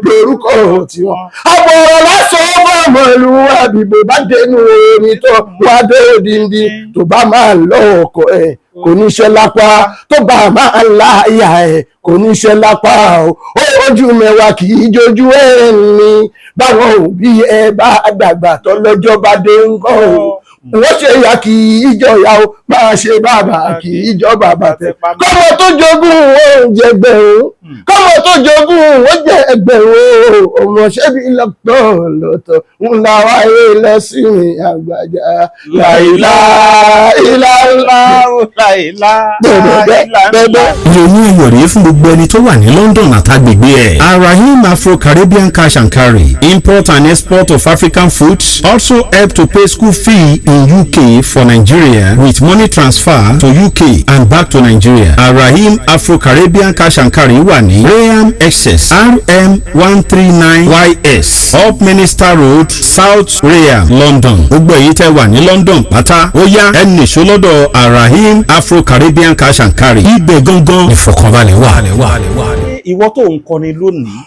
[SPEAKER 1] lórúkọ tiwọn. àbọ̀rọ̀ lásán bá ọmọ ìlú àbíbò bá dénú orin tó wá dé òdìndí tó bá máa lọ ọkọ ẹ̀ kò ní ṣe lápá tó bá máa láyà ẹ̀ kò ní ṣe lápá o ojú mẹ́wàá kì í jojú ẹ̀ ní báwọn òbí ẹ bá dàgbà tọ́lọ́jọ́ bá dé ńkọ́ o wọ́n ṣe ya kì í jọya o máa ṣe bàbá kì í jọ bàbá tẹ kọ́mọ tó jogún oúnjẹ gbẹ̀rún kọ́mọ tó jogún oúnjẹ gbẹ̀rún ọmọ ṣẹ́bí lọ́tọ̀ lọ́tọ̀ ńlá wáyé lẹ́sìn àgbàjá láìlá ìlàlá láìlá bẹ́ẹ̀.
[SPEAKER 5] ìròyìn ayọ̀ rèé fún gbogbo ẹni tó wà ní London àtàgbègbè ẹ̀. Arahim Afro-Caribbean Cash and Carry, import and export of African foods, also help to pay school fee in UK for Nigeria with money transfer to UK and back to Nigeria. Arahim Afro-Caribbean Cash and Carry wà ní Rayam Excess RM 139YS Up Minister Road, South Rayam, London. Gbogbo èyí tẹ́ wà ní London pátá ó yá ẹni nìṣó lọ́dọ̀ Arahim Afro-Caribbean Cash and Carry. Ibẹ̀ gangan ìfọ̀kànbalẹ̀ wà.
[SPEAKER 3] Ìwọ tó ń kọrin lónìí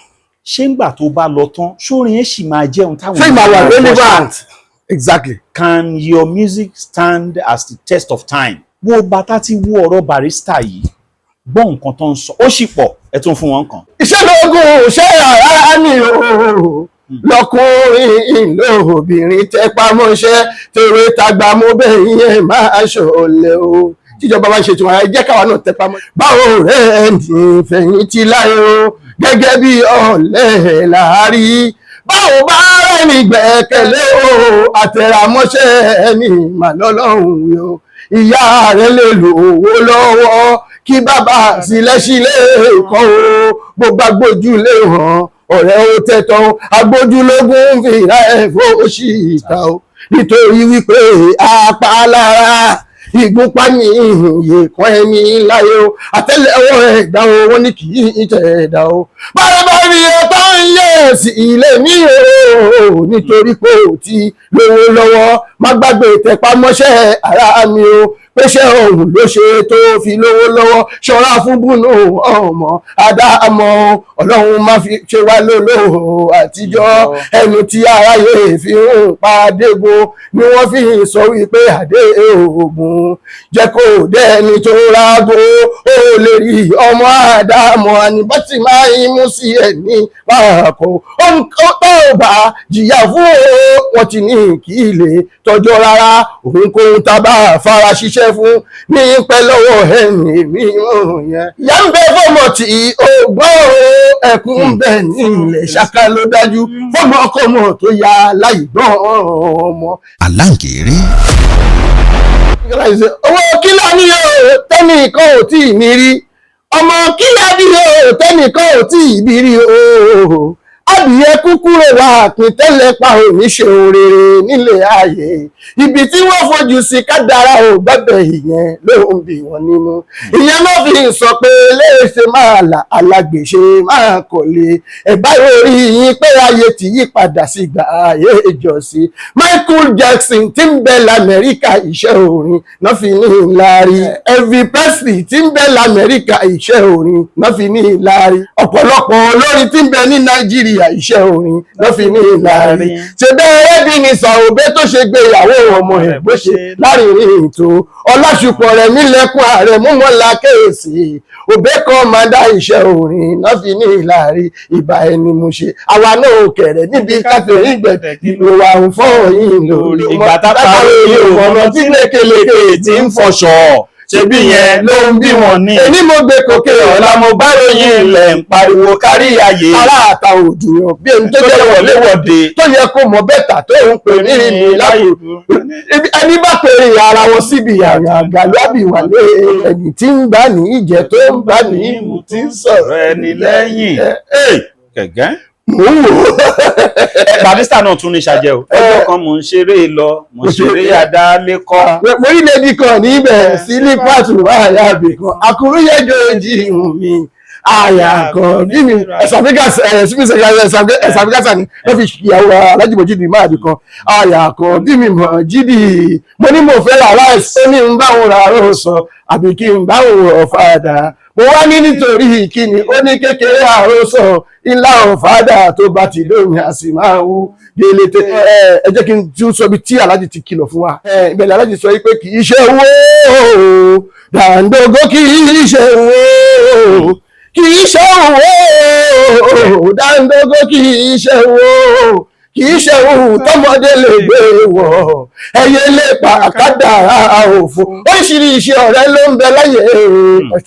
[SPEAKER 3] ṣé ńgbà tó bá lọ tán ṣórin ẹ̀ sì máa jẹun táwọn
[SPEAKER 1] ṣé ìmọ̀ wà relevant. Exactly.
[SPEAKER 3] Can your music stand as the test of time? Wo bàtà tí wo ọ̀rọ̀ Barrister yìí gbọ́ nǹkan tó ń sọ ó sì pọ̀ ẹ tún fún wọn kan.
[SPEAKER 1] iṣẹ́ lóògùn ṣé ara ni o lọkùnrin lóbìnrin tẹpámọ́ṣẹ́ tèrè tàgbà mo bẹ́ẹ̀ yẹn máa ṣọlẹ̀ o tíjọba bá ń ṣe tí wọn ẹ jẹ́ káwa náà tẹpámọ́. báwo rẹ̀ ní fẹ̀yìntì láyé o gẹ́gẹ́ bí ọ̀lẹ́ làárí báwo bá rẹ̀mí gbẹ̀kẹ̀lé o àtẹ̀rámọ́ṣẹ́ ẹni màlọ́lọ́hùn yóò ìyá rẹ̀ lè lò owó lọ́wọ́ kí bàbá sílẹ̀ kọ́ o bó bá gbójúlé hàn ọ̀rẹ́ ó tẹ́tọ́ agbójúlógún fìrà ẹ̀fọ́ òṣì ìta o nítorí wípé apálára ìgúnpá ní ìyèkan ẹni láyé o àtẹ́lẹwọ́ ẹ̀dá o wọ́n ní kì í tẹ̀ ẹ̀dá o bárí ẹ̀tọ́ ń yẹ̀ sí ilé mi o nítorí pé ò ti lówó lọ́wọ́ má gbàgbé tẹpámọ́ṣẹ́ ara mi o péṣẹ́ òun ló ṣe tó fi lówó lọ́wọ́ ṣọ́ra fún bùnú ọmọ àdámọ́ ọlọ́run má fi ṣe wá lólóò àtijọ́ ẹnu tí aráyé fi ń pàdégún ni wọ́n fi sọ wípé àdé òògùn jẹ́ kó dẹ́ni tó rágó ó lè rí ọmọ àdámọ́ àníbọ́tì máa ń mú sí ẹ̀ní pàkó ó tó bá jìyà fún wọn ti ní kí ilé tọjọ́ rárá òun kóhun tá bá fara ṣiṣẹ́ ṣe fún ní pẹ́ lọ́wọ́ ẹ̀mí mi yẹn. ìyá ń bẹ fọmọ tí ó gbọ́ ẹkún ń bẹ nílẹ̀ ṣáká ló dájú fọmọ ọkọmọ tó ya láì gbọ́n ọmọ.
[SPEAKER 5] Àlàǹgèrè.
[SPEAKER 1] owó kílá ní o tẹ́nìkan ò tí ì ní rí ọmọ kílá ní o tẹ́nìkan ò tí ì bí rí o adìyẹ kúkúrò wà pín tẹ́lẹ̀ pa oníṣe òrèrè nílé ayé ibi tí wọ́n fojú sí kádàrá ò gbẹ́bẹ̀ ìyẹn ló ń bí wọn nínú ìyẹn ló fi sọ pé léèṣe máa là alágbèṣe máa kọ̀lé ẹ̀bá orí yín pé ayé ti yí padà sí ìgbà ayé ìjọsí Michael Jackson tí ń bẹ l'Amẹ́ríkà iṣẹ́ orin náà fi ní ìlàrí Elvis Presley tí ń bẹ l'Amẹ́ríkà iṣẹ́ orin náà fi ní ìlàrí ọ̀pọ̀lọpọ̀ olórin tí ń bẹ ní Nàìjíríà iṣẹ́ orin ló fi ní ìlàrí ṣe bẹ́ẹ̀ bí ní Sàòbé tó ṣe gbéyàwó ọmọ ẹ̀ bó ṣe lárinrin ètò Ọlásùpọ̀ rẹ̀ nílẹ̀kùn ààrẹ múmọ́lá kéèsì òbẹ́ kan máa dá iṣẹ́ orin ló fi ní ìlàrí ìbá ẹni mo ṣe àwa náà kẹ̀rẹ̀ níbi káfíń ìgbẹ̀tẹ̀ ìlú wa ń fọ́ yín lórí
[SPEAKER 3] ìgbà tápá lórí ọmọ tí lékeleke ti ń fọṣọ ṣebí yẹn ló ń bí wọn ní.
[SPEAKER 1] èmi mo gbé kòkè
[SPEAKER 3] ọ̀la mo bá ròyìn ilẹ̀ ń pariwo kárí ayé.
[SPEAKER 1] aláàtà òdùyàn bí ẹni tó jẹ́ wọléwọ̀de tó yẹ kó mọ bẹ́tà tó ń pè ní ìlú láyò. ẹni bá pèrè ara wọn síbi àyàn àgàlù àbíwálé ẹni tí ń bá ní ìjẹ tó ń bá ní ìmú tí ń sọ̀rọ̀
[SPEAKER 3] ẹni lẹ́yìn. kẹ̀kẹ́.
[SPEAKER 1] mò ń wò ó.
[SPEAKER 3] Barrister náà tún ní ṣàjẹ́ o. ọjọ́ kan mò ń ṣeré lọ mò ń ṣeré àdálẹ́kọ́.
[SPEAKER 1] orílẹ̀-èdè kan níbẹ̀ sí ní pàtó àyà àbẹ̀ kan àkúrú yẹjọ́ èjì ìhùn mi àyà kan bí mi ẹ̀sàbíkàsà ni wọ́n fi ìyàwó alájùmọ̀jìdì máa bì kan àyà kan bí mi mọ̀ jídì mo ní mo fẹ́ ra láìsí ó ní ń bá òun ra àárọ̀ sọ àbí kí n bá òun ọ̀fadà mo wá ní nítorí ìkíni ó ní kékeré àròsọ ńlá ọ̀fadà tó bá ti lóyún a sì máa wú délété ẹ jẹ́ kí n tún sọ bí tí aláàjì ti kìlọ̀ fún wa ìbẹ̀lẹ̀ aláàjì sọ pé kì í ṣe owó dàńdógó kì í ṣe owó kì í ṣe owó dàńdógó kì í ṣe owó kì í ṣe ohun tọmọdé lè gbé wọ̀ ẹyẹ lè pa kádàrá òfò oríṣiríṣi ọ̀rẹ́ ló ń bẹ láyé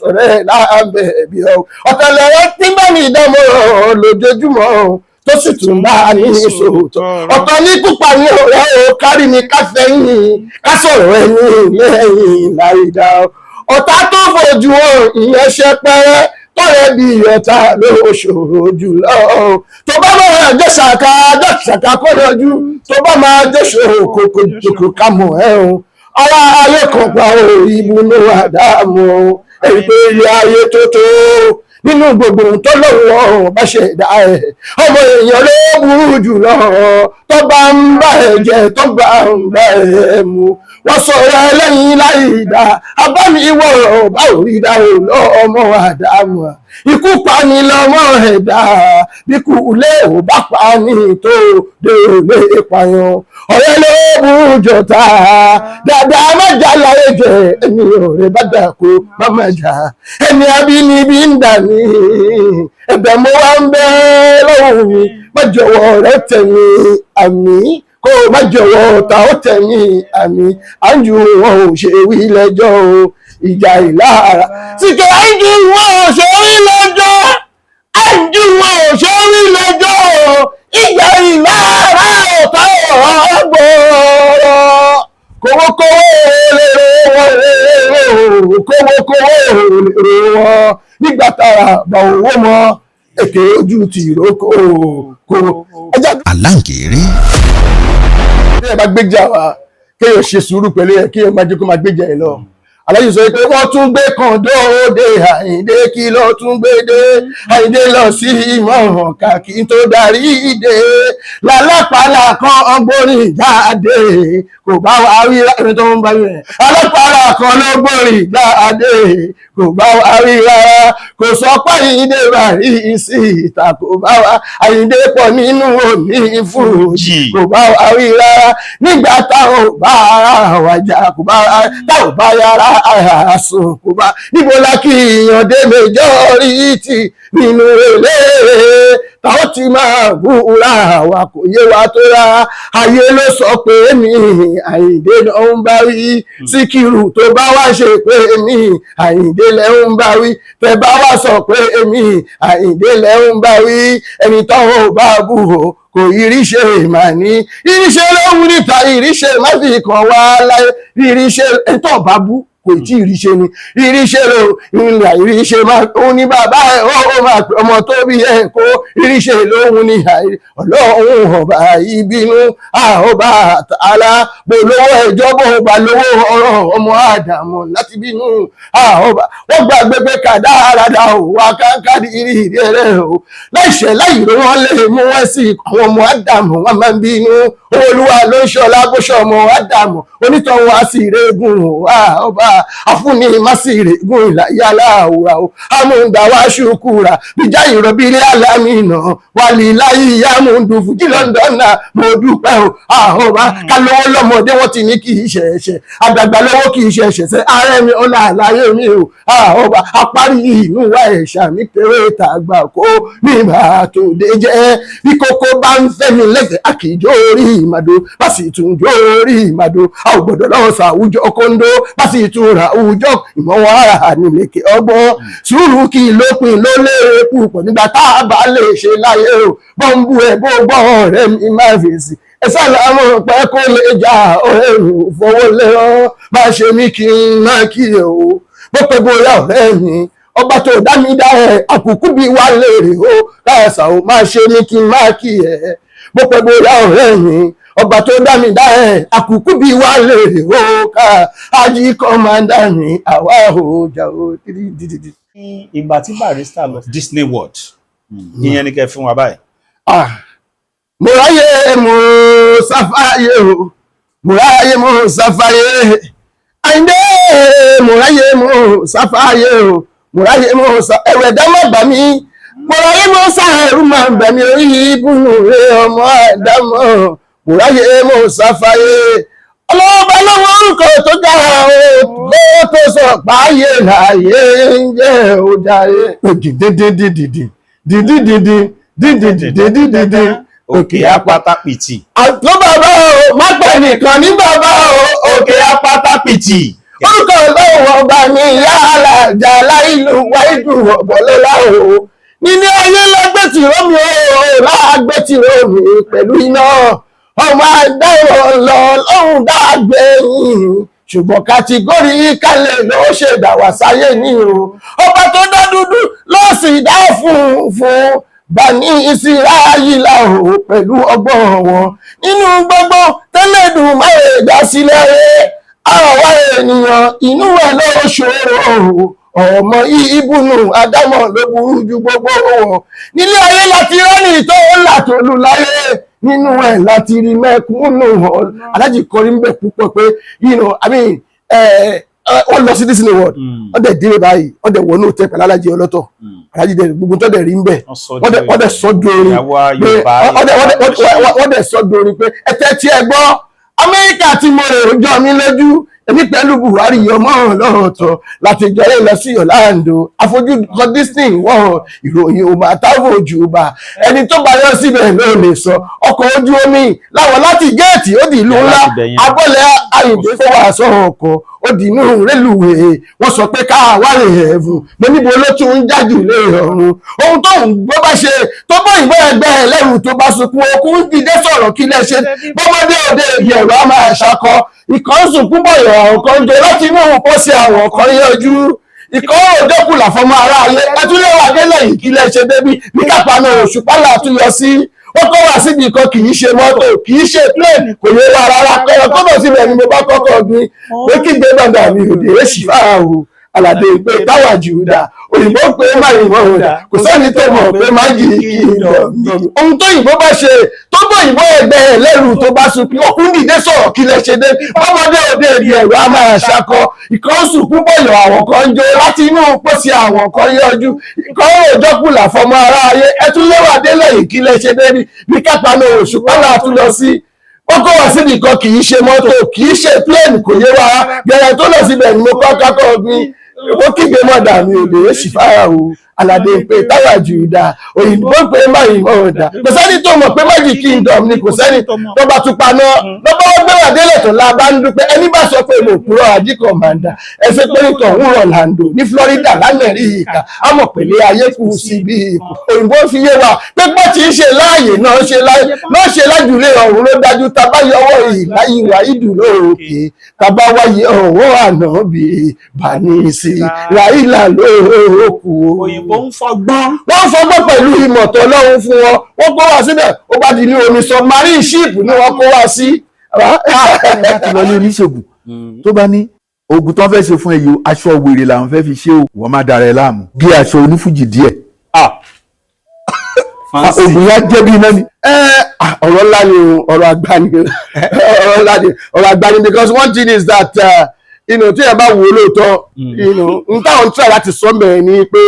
[SPEAKER 1] ọ̀rẹ́ láàbẹ̀ bí ọ ọ̀tọ̀lẹ̀rẹ́ tí bá ní ìdámọ̀ràn lójoojúmọ́ tó sì tún bá ní ìṣòótọ́ ọ̀tọ̀ ní púpà ní ọ̀rẹ́ o kárí ni káfẹ́yìn ká sọ̀rọ̀ ẹni lẹ́yìn láìdá ọ̀tá tó fojú hàn ìyẹn ṣẹpẹrẹ tọ́rẹ́ bí ọ̀tá ló ṣòro jùlọ tó bá máa jẹ́ ṣàkà kó yọjú tó bá máa jẹ́ ṣòro kòkòjòkò ká mọ̀ ẹ́ o ara ayé kan pa ìbùnú àdámọ̀ ẹ̀rí pé ilé ayé tó tó nínú gbogbo tó lọ́wọ́ bá ṣe dá ẹ̀ ọmọ èèyàn ló burú jùlọ tó bá ń bá ẹ̀ jẹ tó bá ń bá ẹ̀ mu wọ́n sọ̀rọ̀ ẹlẹ́yìn láì dá abámi ìwọ̀rọ̀ bá ò rí dá ò lọ́ ọmọ àdámù ikú pani lọ́mọ ẹ̀dá bí kú lé ò bá pani tó dé lé pààyàn ọ̀rẹ́ ló burú jọ̀tá dáadáa mẹ́jà láyé jẹ ẹni ọ̀rẹ́ bá dà kó má mẹ́jà ẹni abínibí ń dà ní ẹ̀bẹ̀ mo wá ń bẹ́ lọ́wọ́ mi má jọ̀wọ́ rẹ tẹ̀mí àmì kó o má jọ̀wọ́ ọ̀tá ó tẹ̀mí àmì àjù wọn ò ṣe wí lẹ́jọ́ o ìjà ìlara síkẹ́ àjù wọn ò ṣe wí lẹ́jọ́ àjù wọn ò ṣe wí lẹ́jọ́ ìjà ìlara ọ̀tá ọ̀gbọ̀ọ̀rọ̀ kówókówó lèrè wọn kówókówó lèrè wọn nígbà tára bá owó mọ ètè ojú ti ìrókò kó ẹjẹ.
[SPEAKER 5] Àlàǹgèrè.
[SPEAKER 1] bí ẹ bá gbéjà wá kéèyàn ṣe sùúrù pẹ̀lú ẹ kéèyàn máa jẹ́ kó máa gbéjà ẹ lọ. aláyé sọ pé wọ́n tún gbé kan dóde Àyìndé kí ló tún gbé dé Àyìndé lọ sí ìmọ̀ràn kàkí tó darí dé lálápàlà kan ọgbórin jáde kò bá wa rí ẹni tó ń bá yẹn alápàlà kan ló gbórin jáde kò bá wa rí rárá kò sọ pé Àyìndé bá rí sí ìta kò bá wa Àyìndé pọ̀ nínú òní fújì kò bá wa rí rárá nígbà táwọn bá ara wájà kò bá táwọn bá yára àsùn kò bá níbo la kí ìyànde majority nínú èlé táwọn ti ti máa búra wa kò yé wa tó ra ayé ló sọ pé mi Àyìndé ló ń bá wí Síkírù tó bá wá ṣe pé mi Àyìndé lẹ ń bá wí tẹ bá wá sọ pé mi Àyìndé lẹ ń bá wí ẹni tọ́wọ́ bá bù ó kò ìríṣe mà ní ìríṣe lóhun níta ìríṣe má fi kàn wá láyé ìríṣe ẹ̀tọ́ bá bú kò tí ìríṣe ni ìríṣe ló ìrìnlẹ̀ ìríṣe máa ń ní bàbá ẹ̀ ó máa pè ọmọ tó bí ẹ̀ kó ìríṣe lóhun ní ọlọ́run ọba ìbínú àọba àtàlà bolówó ẹjọ́ bó bá lówó ọ̀rọ̀ ọmọ àdàmú láti bínú àọba wọ́n gbàgbé pé kàdáradà ò wá káńkàdì ìrì rẹ̀ o láìṣẹ̀ láìró wọn lè mú wọn sí àwọn ọmọ àdàmú wọn máa ń bínú olúwa ló ń ṣọlá bó ṣe ọmọ àdàmú onítọ̀hún á sì rẹ́gùn ọba afúnni másìrègùn ìlàyàlá àwòrán o amúndàwá ṣùkúra bíjà ìrọ̀bílẹ̀ alámìnà wàlí láyé ìyàmúndù fújì lọ́ndọ̀nà mo dúpẹ́ o àhọ́bá kálọ́wọ́ lọ́mọdé wọ́n ti ní kì í ṣe ẹ̀ṣẹ̀ àgbàgbà lọ́wọ́ kì í ṣe ẹ̀ṣẹ̀ sẹ́ ààrẹ mi ọ̀là àlàyé mi o àhọ́bá apárí inú wa ẹ̀ṣà mi kéré tàgbà kó ní bàtò dé jẹ́ bí kókó bá ń fẹ́ mi lẹ́sẹ̀ àkìjọ́ orí ìmàdó bá sì tún jó orí ìmàdó a ò gbọ́dọ̀ lọ́wọ́ sàwùjọ kóńdó bá sì tún ra àwùjọ ìmọ̀wọ́ ara nílẹ̀kẹ̀ ọgbọ́n sùúrù kí lópin ló lérè púpọ̀ nígbà tá a bá lè ṣe láyé o bọ́ǹbù ẹ̀ bó gbọ́ ọ̀rẹ́ mi máa fèsì ẹ sálámù pẹ́ kó lè jà ọ̀rẹ́ mi fọwọ́ lẹ́rọ̀ má ṣe mí kí n má kí ẹ o bó pẹ́ bóyá ọ̀rẹ́ mi ọba tó dá mi dá ẹ àkùkù bí wà lérè o káàsà o má ṣe mí kí n má kí ẹ bó pẹ́ bóyá ọ̀rẹ́ mi ọba tó dá mi dá ẹ àkùkù bí wà lèrè ó ká ají kọ́mándà mi àwa ò jà ó dídídídí.
[SPEAKER 3] ìgbà tí Barrister lọ Disney World ìyẹn ni kẹ́ fún wa báyìí.
[SPEAKER 1] mo ráyè mo sáfáyé o mo ráyè mo sáfáyé Àyìndé mo ráyè mo sáfáyé o mo ráyè mo ẹ̀rù ẹ̀dá má bà mí mo ráyè mo sá ẹ̀rù má bà mí orí ibùnú rẹ ọmọ àdámọ̀ mùráyé mo sáfáyé ọlọ́ọ̀bá lọ́wọ́ orúkọ tó dára o lọ́wọ́ tó sọ páyé láyé ń jẹ́ ó dáre dídídídídídídídídídídídídídí
[SPEAKER 3] òkè apáta pìtì.
[SPEAKER 1] àtọ́ bàbá o má pẹ́ nìkan ní bàbá o
[SPEAKER 3] òkè apáta pìtì.
[SPEAKER 1] orúkọ lọ́wọ́ ọba ní ìyá alájà láìlú wáìdù ọ̀bọ̀lọ́lá o nínú ayé lágbẹ́tì rómi o lágbẹ́tì rómi pẹ̀lú iná ọmọ àdáwọ̀ lọ lọ́hùn dágbé yìí ṣùgbọ́n kàtígórì kalẹ̀ ló ṣe dàwà sáyé ní o ọba tó dá dúdú ló sì dá funfun Bani Ísírẹ́lì o pẹ̀lú ọgbọ́n wọn nínú gbogbo tẹ́lẹ̀dùn máa dá sílẹ̀ rẹ̀ àwọn ènìyàn inú ẹ̀ ló ṣòro ọmọ ìbùnú Ádámọ̀ ló burú ju gbogbo wọn nílé ayé láti rẹ́ni tó ń là tó lù láyé nínú ẹ̀ láti rí mẹ́kúnnù alájì kọrin bẹ̀ púpọ̀ pé wọ́n lọ sí Disney World wọ́n dẹ̀ dé báyìí wọ́n dẹ̀ wọnú tẹ́ pẹ̀lú alájì ọlọ́tọ̀ alájì dẹ̀ gbogbo tó dẹ̀ rí ń bẹ̀ wọ́n dẹ̀ sọ dorin wọ́n dẹ̀ sọ dorin pé ẹ̀tẹ́ tí ẹ gbọ́ Amẹ́ríkà tí mo rè jọ mi lójú èmi pẹ̀lú Buhari ọmọ lọ́ọ̀tọ̀ láti jọyè lọ sí Orlando àfojúkọ Disney wọ́n ìròyìn ò máa táwọn ojú bá ẹni tó bá yọ síbẹ̀ ló lè sọ ọkọ̀ ojú omi láwọn láti géètì ó di ìlú ńlá abọ́lẹ̀ Àyìndé kó wà sọ ọkọ̀ ó di inú rélùwéè wọ́n sọ pé káwá lè ẹ̀fù mo níbo ló tún ń jájú lé ọ̀run ohun tó ń gbọ́ bá ṣe tó bọ́ ìbọn ẹgbẹ́ ẹlẹ́rù tó bá sunkún okùn dìde sọ̀rọ̀ kí lẹ́ ṣe bọ́mọdé òde ìbí ẹ̀rọ á máa ṣakọ ìkan sunkún bọ̀yọ̀ ọ̀kan jẹ láti inú pósí àwọn ọ̀kan yọjú ìkọ́ òjòkù làfọmọ ara ayé ẹtúlẹ̀wà délẹ̀ yìí kí lẹ́ ṣe débi ní kápánu òṣùpá làtúnyọ sí ó kọ́ wá síbi kan kì í ṣe mọ́tò kì í ṣe plane kò yé wa rárá kọ́yọ̀ tó bọ̀ síbẹ̀ ni mo bá kọ́kọ́ gbin pé kí gbé bàbá mi òde èsì fáwọn aládé pé táwà jùdà òyìnbó pé má yìnbọn òdà kò sẹ́ni tó mọ̀ pé má yìí kí lọ. ohun tó yìnbó bá ṣe tó bọ̀ yìnbó ẹgbẹ́ ẹ̀ lẹ́rù tó bá sunkún ọkùn dìde sọ̀rọ̀ kí lẹ ṣe dé bọ́mọdé òde èdè ẹ̀rọ á máa ṣakọ ìkan sunkún bọ̀yọ̀ àwọn kan jó láti inú pósí àwọn kan yọjú ìkan òjọ́kùlà fọmọ ara ayé ẹtúlẹ́wà délẹ̀ yìí kí lẹ ṣe dé bí kápánu òṣùpá làtún lọ sí wọ́n kọ́ wá síbi kan kì í ṣe mọ́tò kì í ṣe plane kò yé wa gẹ̀rẹ́ tó lọ síbẹ̀ ni mo kọ́ kákọ́ gbin ó kígbe mọ́dà mi ò lè ṣì fáyà o aládé ń pè táwa jùdà òyìnbó ń pè máyì ọ̀dà kò sẹ́ni tó mọ̀ pé Magic Kingdom ni kò sẹ́ni tó bá tún paná lọ́bọ̀ wọ́n gbé wà délẹ̀ tó la bá ń dúpẹ́ ẹni bá sọ pé mo kúrò àjí kọ̀mándà ẹsẹ̀ pé nítorí òun Orlando ní Florida l'Amẹ́ríkà á mọ̀ pẹ̀lú ayé kù síbi ìkù òyìnbó fi yé wa pé pọ́ tí ń ṣe láàyè náà ṣe lájúlé ọ̀run ló dájú tábà yọwọ́ ìlà ìwà ìdùnnú òkè tábà wáyé ọ̀wọ́ àná bíi bani sí ráìlà lóòkù.
[SPEAKER 3] òyìnbó ń fọgbọ́n.
[SPEAKER 1] wọ́n ń fọgbọ́n pẹ̀lú ìmọ̀ tọ́lọ́run fún wọn wọ́n kó wá síbẹ̀ ó bá di ní omi submarine ship ni wọ́n kó wá sí.
[SPEAKER 6] láti lọ ní oníṣègùn tó bá ní oògùn tó ń fẹ́ ṣe fún ẹyọ aṣọ wèrè làwọn fẹ́ fi ṣe o wọ́n má dara ẹ láàmú bí aṣọ onífújì díẹ̀. oògùn yá jẹ́ bí iná ni.
[SPEAKER 1] ọ̀rọ̀ ńlá ni ọ̀rọ̀ àgbà ni ọ̀rọ̀ àgbà ni because one thing is that tí ẹ bá wò ó lóòótọ́ n táwọn ń try láti sọ mẹ́rin ni pé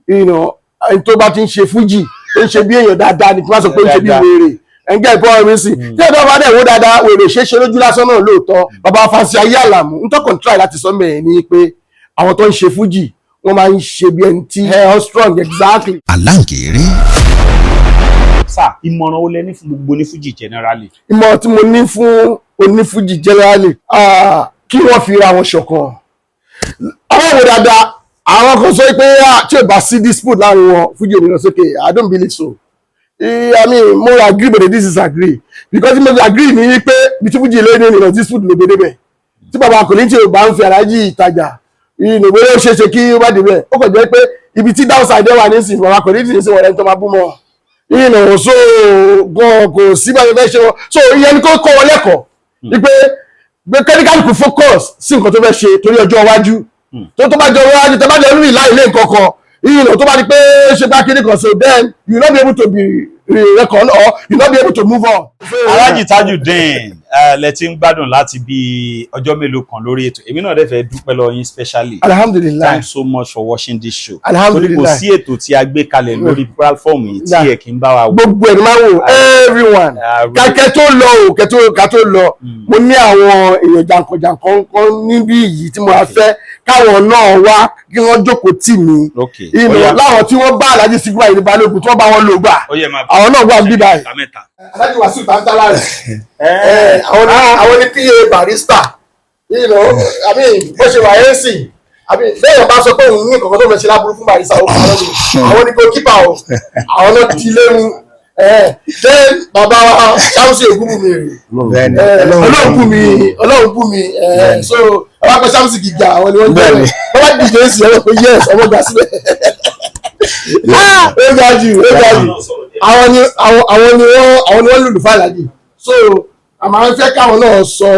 [SPEAKER 1] ẹni tó bá ti ń ṣe fújì tó ń ṣe bí èèyàn dáadáa ni kí wọ́n sọ pé ń ṣe bí wèrè ẹ̀ǹgẹ́ ìbọn mi sí tí ẹ bá dẹ̀ wò dáadáa wèrè ṣeéṣe lójú lásán náà lóòótọ́ bàbá Fáṣí Ayé Àlàmú n tó kàn try láti sọ mẹ́rin ni pé àwọn tó ń ṣe fújì wọ́n máa ń ṣe bí ẹni tí hair strong exactly.
[SPEAKER 5] Aláǹgẹ̀rẹ̀.
[SPEAKER 3] sà ìmọ̀ràn ó lẹ́ni fún gbogbo onífújì generally.
[SPEAKER 1] ìmọ̀ràn tí mo ní fún onífújì generally kí wọ́n fi ra wọn ṣọ̀kan àwọn òwò dáadáa àwọn kan sọ pé tí ò bá sí dispute láàrin wọn fújì òmìnira sókè I don't believe so I mean mo agree but this is agree because mo agree ní pé bí tí fújì lóyún ní dispute ló gbé débẹ̀ tí bàbá kò ní tí ò bá ń fi aláàjì ìtajà ìnùgbé ó ṣe ṣe kí ó bá débẹ̀ ó kàn jẹ́ pé ibi tí downside wà nísìnyí bàbá kò ní tí ì sí wọ̀rẹ́ tó máa bú mọ́ so gan kò sí bá fẹ́ ṣe wọn so ìyẹn ni kò kọ́ wọn lẹ́kọ̀ọ́ wípé kẹ́ríkàlì kò focus sí nǹkan tó fẹ́ ṣe torí ọjọ́ iwájú tó bá jọ iwájú tó bá jọ lórí ìlà ilé nǹkan kan tó bá di pé ṣe bá kiri kan so then you no be able to be record or you no be able to move on.
[SPEAKER 3] Alhaji Tajudeen lẹ ti ń gbádùn láti bí ọjọ́ mélòó kan lórí ètò èmi náà dẹ̀ fẹ́ dúpẹ́ lọ yín specially.
[SPEAKER 1] Alhamdulillah.
[SPEAKER 3] Thanks so much for watching this show.
[SPEAKER 1] Alhamdulillah.
[SPEAKER 3] torí kò sí ètò tí a gbé kalẹ̀ lórí platform yìí tí ẹ kì í bá wa wò.
[SPEAKER 1] gbogbo ẹ̀ ni máa ń wò everyone kẹ́kẹ́ tó lọ o ká tó lọ mo ní àwọn èèyàn jàǹkànjàǹkàn kan níbí yìí tí mo fẹ́ káwọn náà wá kí wọ́n jókòó tì mí láwọn tí wọ́n bá Alhaji Síkírù Àyìndé Balógun tí wọ́n bá wọn lò gbà àwọn náà wà bí báyìí. Alhaji Wasiu Tantala rẹ̀ àwọn ní PA Barrister bó ṣe wà ẹ́ sìn bẹ́ẹ̀ bá sọ pé òun ní nǹkan tó fẹ́ ṣe láburú fún Barrister ó kọ́ lọ́dún àwọn ní goalkeeper o àwọn náà ti léwu ṣé bàbá wa Shamsu Ògúnbùnmi rè Ọlọ́run bù mí so àwọn akọ Shamsu Gíga àwọn ni wọ́n bẹ̀rẹ̀ wọ́n bá dìde sí ọ̀rọ̀ pé yes ọmọ gbà sílẹ̀ ó ga jù àwọn ni wọ́n lùlù fún Alhaji so àmọ́ fẹ́ káwọn náà sọ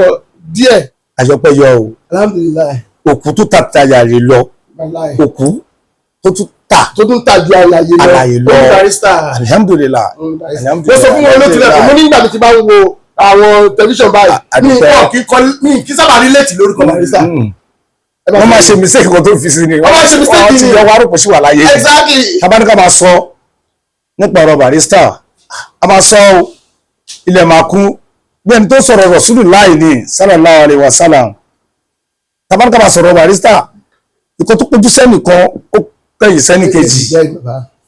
[SPEAKER 1] díẹ̀.
[SPEAKER 7] àjọpẹ́ yọ o
[SPEAKER 1] Alhamdulillah.
[SPEAKER 7] òkú tó tàtàyà rè lọ òkú tó tún tà ju àlàyé lọ
[SPEAKER 1] Barrister.
[SPEAKER 7] Alhamdulillah.
[SPEAKER 1] mo sọ fún wọn ló tilẹ̀ fún mi nígbà tí bá ń wo àwọn tẹlifíṣàn báyìí mi kí sábà rí létí lórúkọ Barrister.
[SPEAKER 7] wọ́n máa ṣe mistake kan tó fi sí ni wọ́n ti yọ wárúkọ sí wà láyé
[SPEAKER 1] exactly.
[SPEAKER 7] tabaníkà máa sọ nípa ọ̀rọ̀ Barrister a máa sọ ilẹ̀ máa kú bí ẹni tó sọ̀rọ̀ Rasulullah ní sallallahu alaihi wasallam tabaníkà máa sọ̀rọ̀ Barrister ikọ̀ tó kojú sẹ́nìkan ó kẹ́yìn sẹ́nì kejì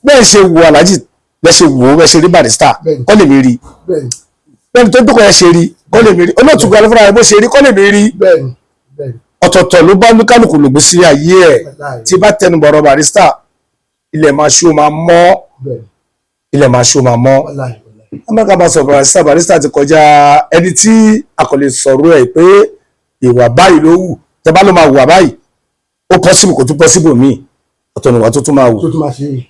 [SPEAKER 7] bẹ́ẹ̀ ṣe wo Alhaji bẹ́ẹ̀ ṣe wo bẹ́ẹ̀ ṣe rí Barrister kọ́ lè mi rí bẹ́ẹ̀ tó dúkọ̀ ẹ̀ ṣe rí kọ́ lè mi rí olóòtú gbọ́dọ̀ fúnra rẹ̀ bó ṣe rí kọ́ lè mi rí ọ̀tọ̀ọ̀tọ̀ ló bá lúkálùkù lògbé sí ayé ẹ̀ tí bá tẹnu bọ̀rọ̀ Barrister ilẹ̀ máa ṣó máa mọ́ amẹ́ka bá sọ Barrister ti kọjá ẹni tí a kò lè sọ̀rọ̀ ẹ̀ pé ìwà báyìí ló wù tẹ́bá ló máa wù báyìí ó possible kò tún possible míì ọ̀tọ̀ níwà tó tún máa wù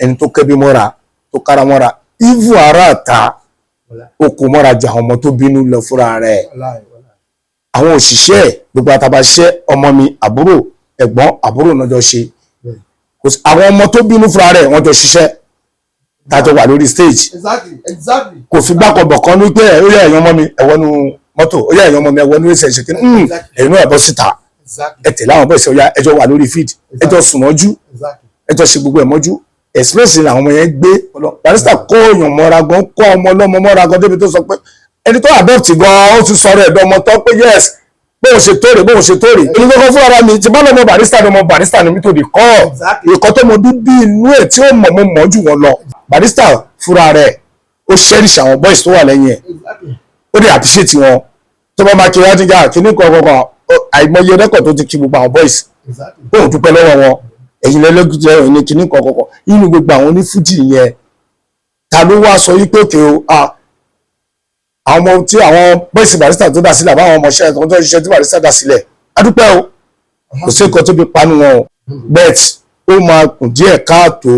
[SPEAKER 7] ẹni tó kẹ́bí mọ́ra tó kára mọ́ra ìvù ara àta ó kò mọ́ra ju àwọn ọmọ tó bínú lọ fúnra rẹ̀ àwọn òṣìṣẹ́ gbogbo àtàbàṣẹ́ ọmọ mi àbúrò ẹ̀gbọ́n àbúrò náà jọ ṣe àwọn ọmọ tó bínú fúnra rẹ̀ wọ́n jọ ṣiṣẹ́ tájọ wà lórí stage kò fi gbàkọ̀bọ̀ kan ní pé ó yẹ ẹ̀yàn ọmọ mi ẹ̀wọ́nú mọ́tò ó yẹ ẹ̀yàn ọmọ mi ẹ̀wọ́nú ẹ̀sẹ̀ ṣe kí ẹ̀yìn náà ẹ̀bọ́ síta ẹ̀tẹ̀ láwọn bọ́ ìṣẹ́ ẹjọ́ wà lórí feed ẹjọ́ sùn mọ́jú ẹjọ́ ṣe gbogbo ẹ̀ mọ́jú express làwọn ọmọ yẹn gbé Barrister kó èèyàn mọ́ra gan kó ọmọ ọlọ́mọ mọ́ra gan débi tó sọ pé ẹni tó adopt gan ó ti sọ̀rọ̀ ẹ̀dọ́ ọmọ tó pé yes bóun ṣe tóore èmi kọ́kọ́ fún ara mi ti bá lọ́mọ Barrister ni mi tó di kọ́ ìkọ́ tó mọ bíbí inú ẹ̀ tí ó mọ̀ jù wọn lọ Barrister fúnra rẹ̀ ó cherish àwọn boys tó wà lẹ́yìn ẹ̀ ó dẹ̀ appreciate wọn tó bá máa kí wọ́n ti jà kíní kọ̀ọ̀kan àìmọye rẹ́kọ̀ tó ti kí gbogbo àwọn boys bóun dúpẹ́ lọ́wọ́ wọn ẹ̀yin lẹ́lẹ́gbẹ̀ẹ́ ìní kíní kọ̀ọ̀kan inú gbogbo àwọn onífújì yẹn ta ló wá sọ wípé òkè o àwọn ọmọ tí àwọn boys Barrister tó dá sílẹ̀ àbáwọn ọmọọṣẹ́ tó ń ṣiṣẹ́ tí Barrister dá sílẹ̀ adúpẹ́ o kò sí nǹkan tó fi panu wọn o bet ó máa kùn díẹ̀ káàtó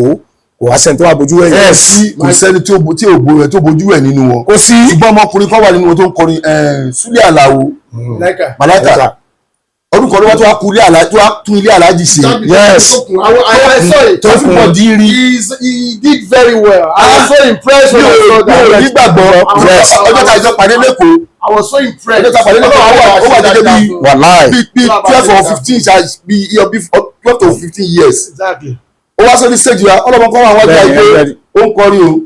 [SPEAKER 7] kò wá sẹ́ni tó wà bójú ẹ̀
[SPEAKER 6] ẹ sí kò sẹ́ni tí ò bójú ẹ̀ nínú wọn
[SPEAKER 7] kò sí
[SPEAKER 6] ṣùgbọ́n ọmọkùnrin kan wà nínú wọn tó ń kọrin Súlẹ̀ Àlàó Màláíkà ọdún kan ló wá tó wá kú ilé aláàjì ṣe
[SPEAKER 7] yes
[SPEAKER 6] tó fún wọn di rí.
[SPEAKER 1] He did very well. I was so impressed when I saw that.
[SPEAKER 6] nígbàgbọ́ ọjọ́ ta ìjọ pàdé lẹ́kọ̀ọ́
[SPEAKER 1] I was so impressed.
[SPEAKER 6] ọjọ́ ta pàdé lẹ́kọ̀ọ́ ó wà gẹ́gẹ́ bí
[SPEAKER 7] wàláì
[SPEAKER 6] bí 12 or 15 bí 12 to 15 years.
[SPEAKER 1] Exactly.
[SPEAKER 6] ó wá sórí stage wa ọlọ́mọ kan wà wọ́n gba ìgbé ó ń kọrin o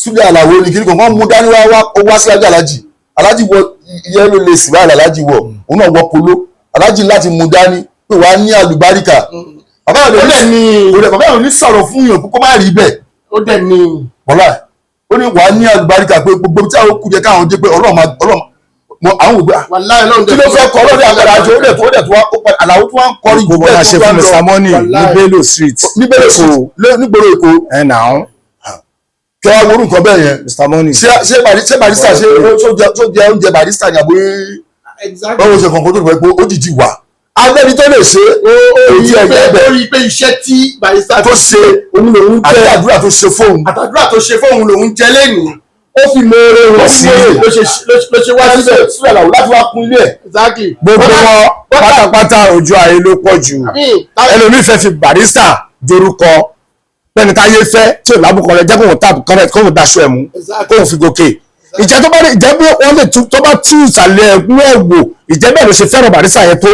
[SPEAKER 6] Súlẹ̀ Àlàó ní kíní kan wọ́n mú dání wá ó wá sí alájì wọ yẹ́lò lè sì báyìí alájì wọ òun náà wọ polo alájì láti mú dání pé wàá ní àlùbáríkà bàbá yóò ní sọ̀rọ̀ fún yàn kó má rí bẹ́ẹ̀
[SPEAKER 1] Ó dẹ̀ ní.
[SPEAKER 6] wọ́lá ó ní wàá ní àlùbáríkà pé gbogbo tí àwọn kú jẹ káwọn dé pé ọlọ́run àwọn ògbà kí ló fẹ́ kọ́ ọlọ́dẹ àgbàrá àjọ ó dẹ̀ tó wá Àlàó tó wá ń kọrin
[SPEAKER 7] gbogbo ọ̀nà ṣe fún Mr. Money ní Bello Street
[SPEAKER 6] nígboro Èkó
[SPEAKER 7] ẹ̀ náà
[SPEAKER 6] kí wọ́n worú nǹkan bẹ́ẹ̀ yẹn
[SPEAKER 7] Mr. Money
[SPEAKER 6] ṣé Barrister ṣe tó jẹ oúnjẹ Barrister ní àbúrò báwo ṣe kọ̀ọ̀kan tó rẹ̀ pé ó dìdì wà agbẹ́ni tó lè ṣe
[SPEAKER 1] ó rí i pé iṣẹ́ tí Barrister
[SPEAKER 6] tó ṣe òun lòun jẹ́ àti àdúrà tó ṣe fóun
[SPEAKER 1] lòun jẹ́ lẹ́nu ó fi mèrè wọn sí ló ṣe wá síbẹ̀
[SPEAKER 6] Súlẹ̀ Àlàó láti wá kún ilé ẹ̀.
[SPEAKER 1] exactly.
[SPEAKER 7] gbogbo wọn pátápátá ojú ayé ló pọ̀ jù ẹlòmíì fẹ́ fi Barrister dorúkọ lẹ́ni táyé fẹ́ tí ò lábùkọ rẹ̀ jẹ́ kóun tap correct kóun daṣọ ẹ̀ mú kóun fi gòkè ìjẹ́ tó bá rí ìjẹ́ bí wọ́n lè tó bá tú ìsàlẹ̀ ẹ̀gbọ́n ẹ̀ wò ìjẹ́ bẹ́ẹ̀ ló ṣe fẹ́ràn Barrister yẹn tó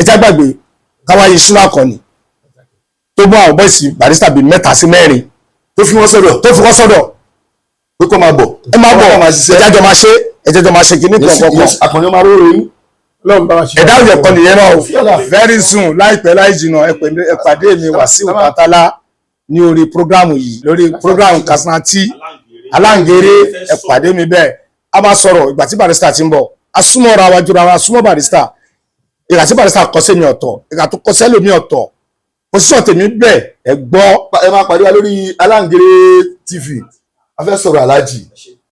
[SPEAKER 7] ìjẹ́ gbàgbé káwáyé sínú àkànní tó bọ́ àwọn bọ́ìsì Barrister bíi 3 sí 4
[SPEAKER 6] tó fi wọ́n sọ́dọ̀ pé kó máa bọ̀
[SPEAKER 7] ẹ máa bọ̀ ẹjẹ́jọ́ máa ṣe kìíní kọ̀ọ̀kan
[SPEAKER 6] àkànní máa róró yín
[SPEAKER 7] ẹ̀dá òjò kan nìyẹn náà very soon láìpẹ́ láì jìnnà ẹ pàdé mi Wàsíù Pátálá ní orí prógrámù yìí lórí prógrámù Kàsánátì Aláǹgéré ẹ pàdé mi bẹ́ẹ̀ a máa sọ̀rọ̀ ìgbà tí Barrister ti ń bọ̀ a súnmọ́ ra wájú ra wa súnmọ́ Barrister ìgbà tí Barrister kọ́ sí mi ọ̀tọ̀ ìgbà tó kọ́ sẹ́lò mi ọ̀tọ̀ pòsíṣàn tèmi bẹ́ẹ̀ ẹ gbọ́.
[SPEAKER 6] ẹ máa pàdé wa lórí Aláǹgéré TV a fẹ́ sọ̀rọ̀ aláàjì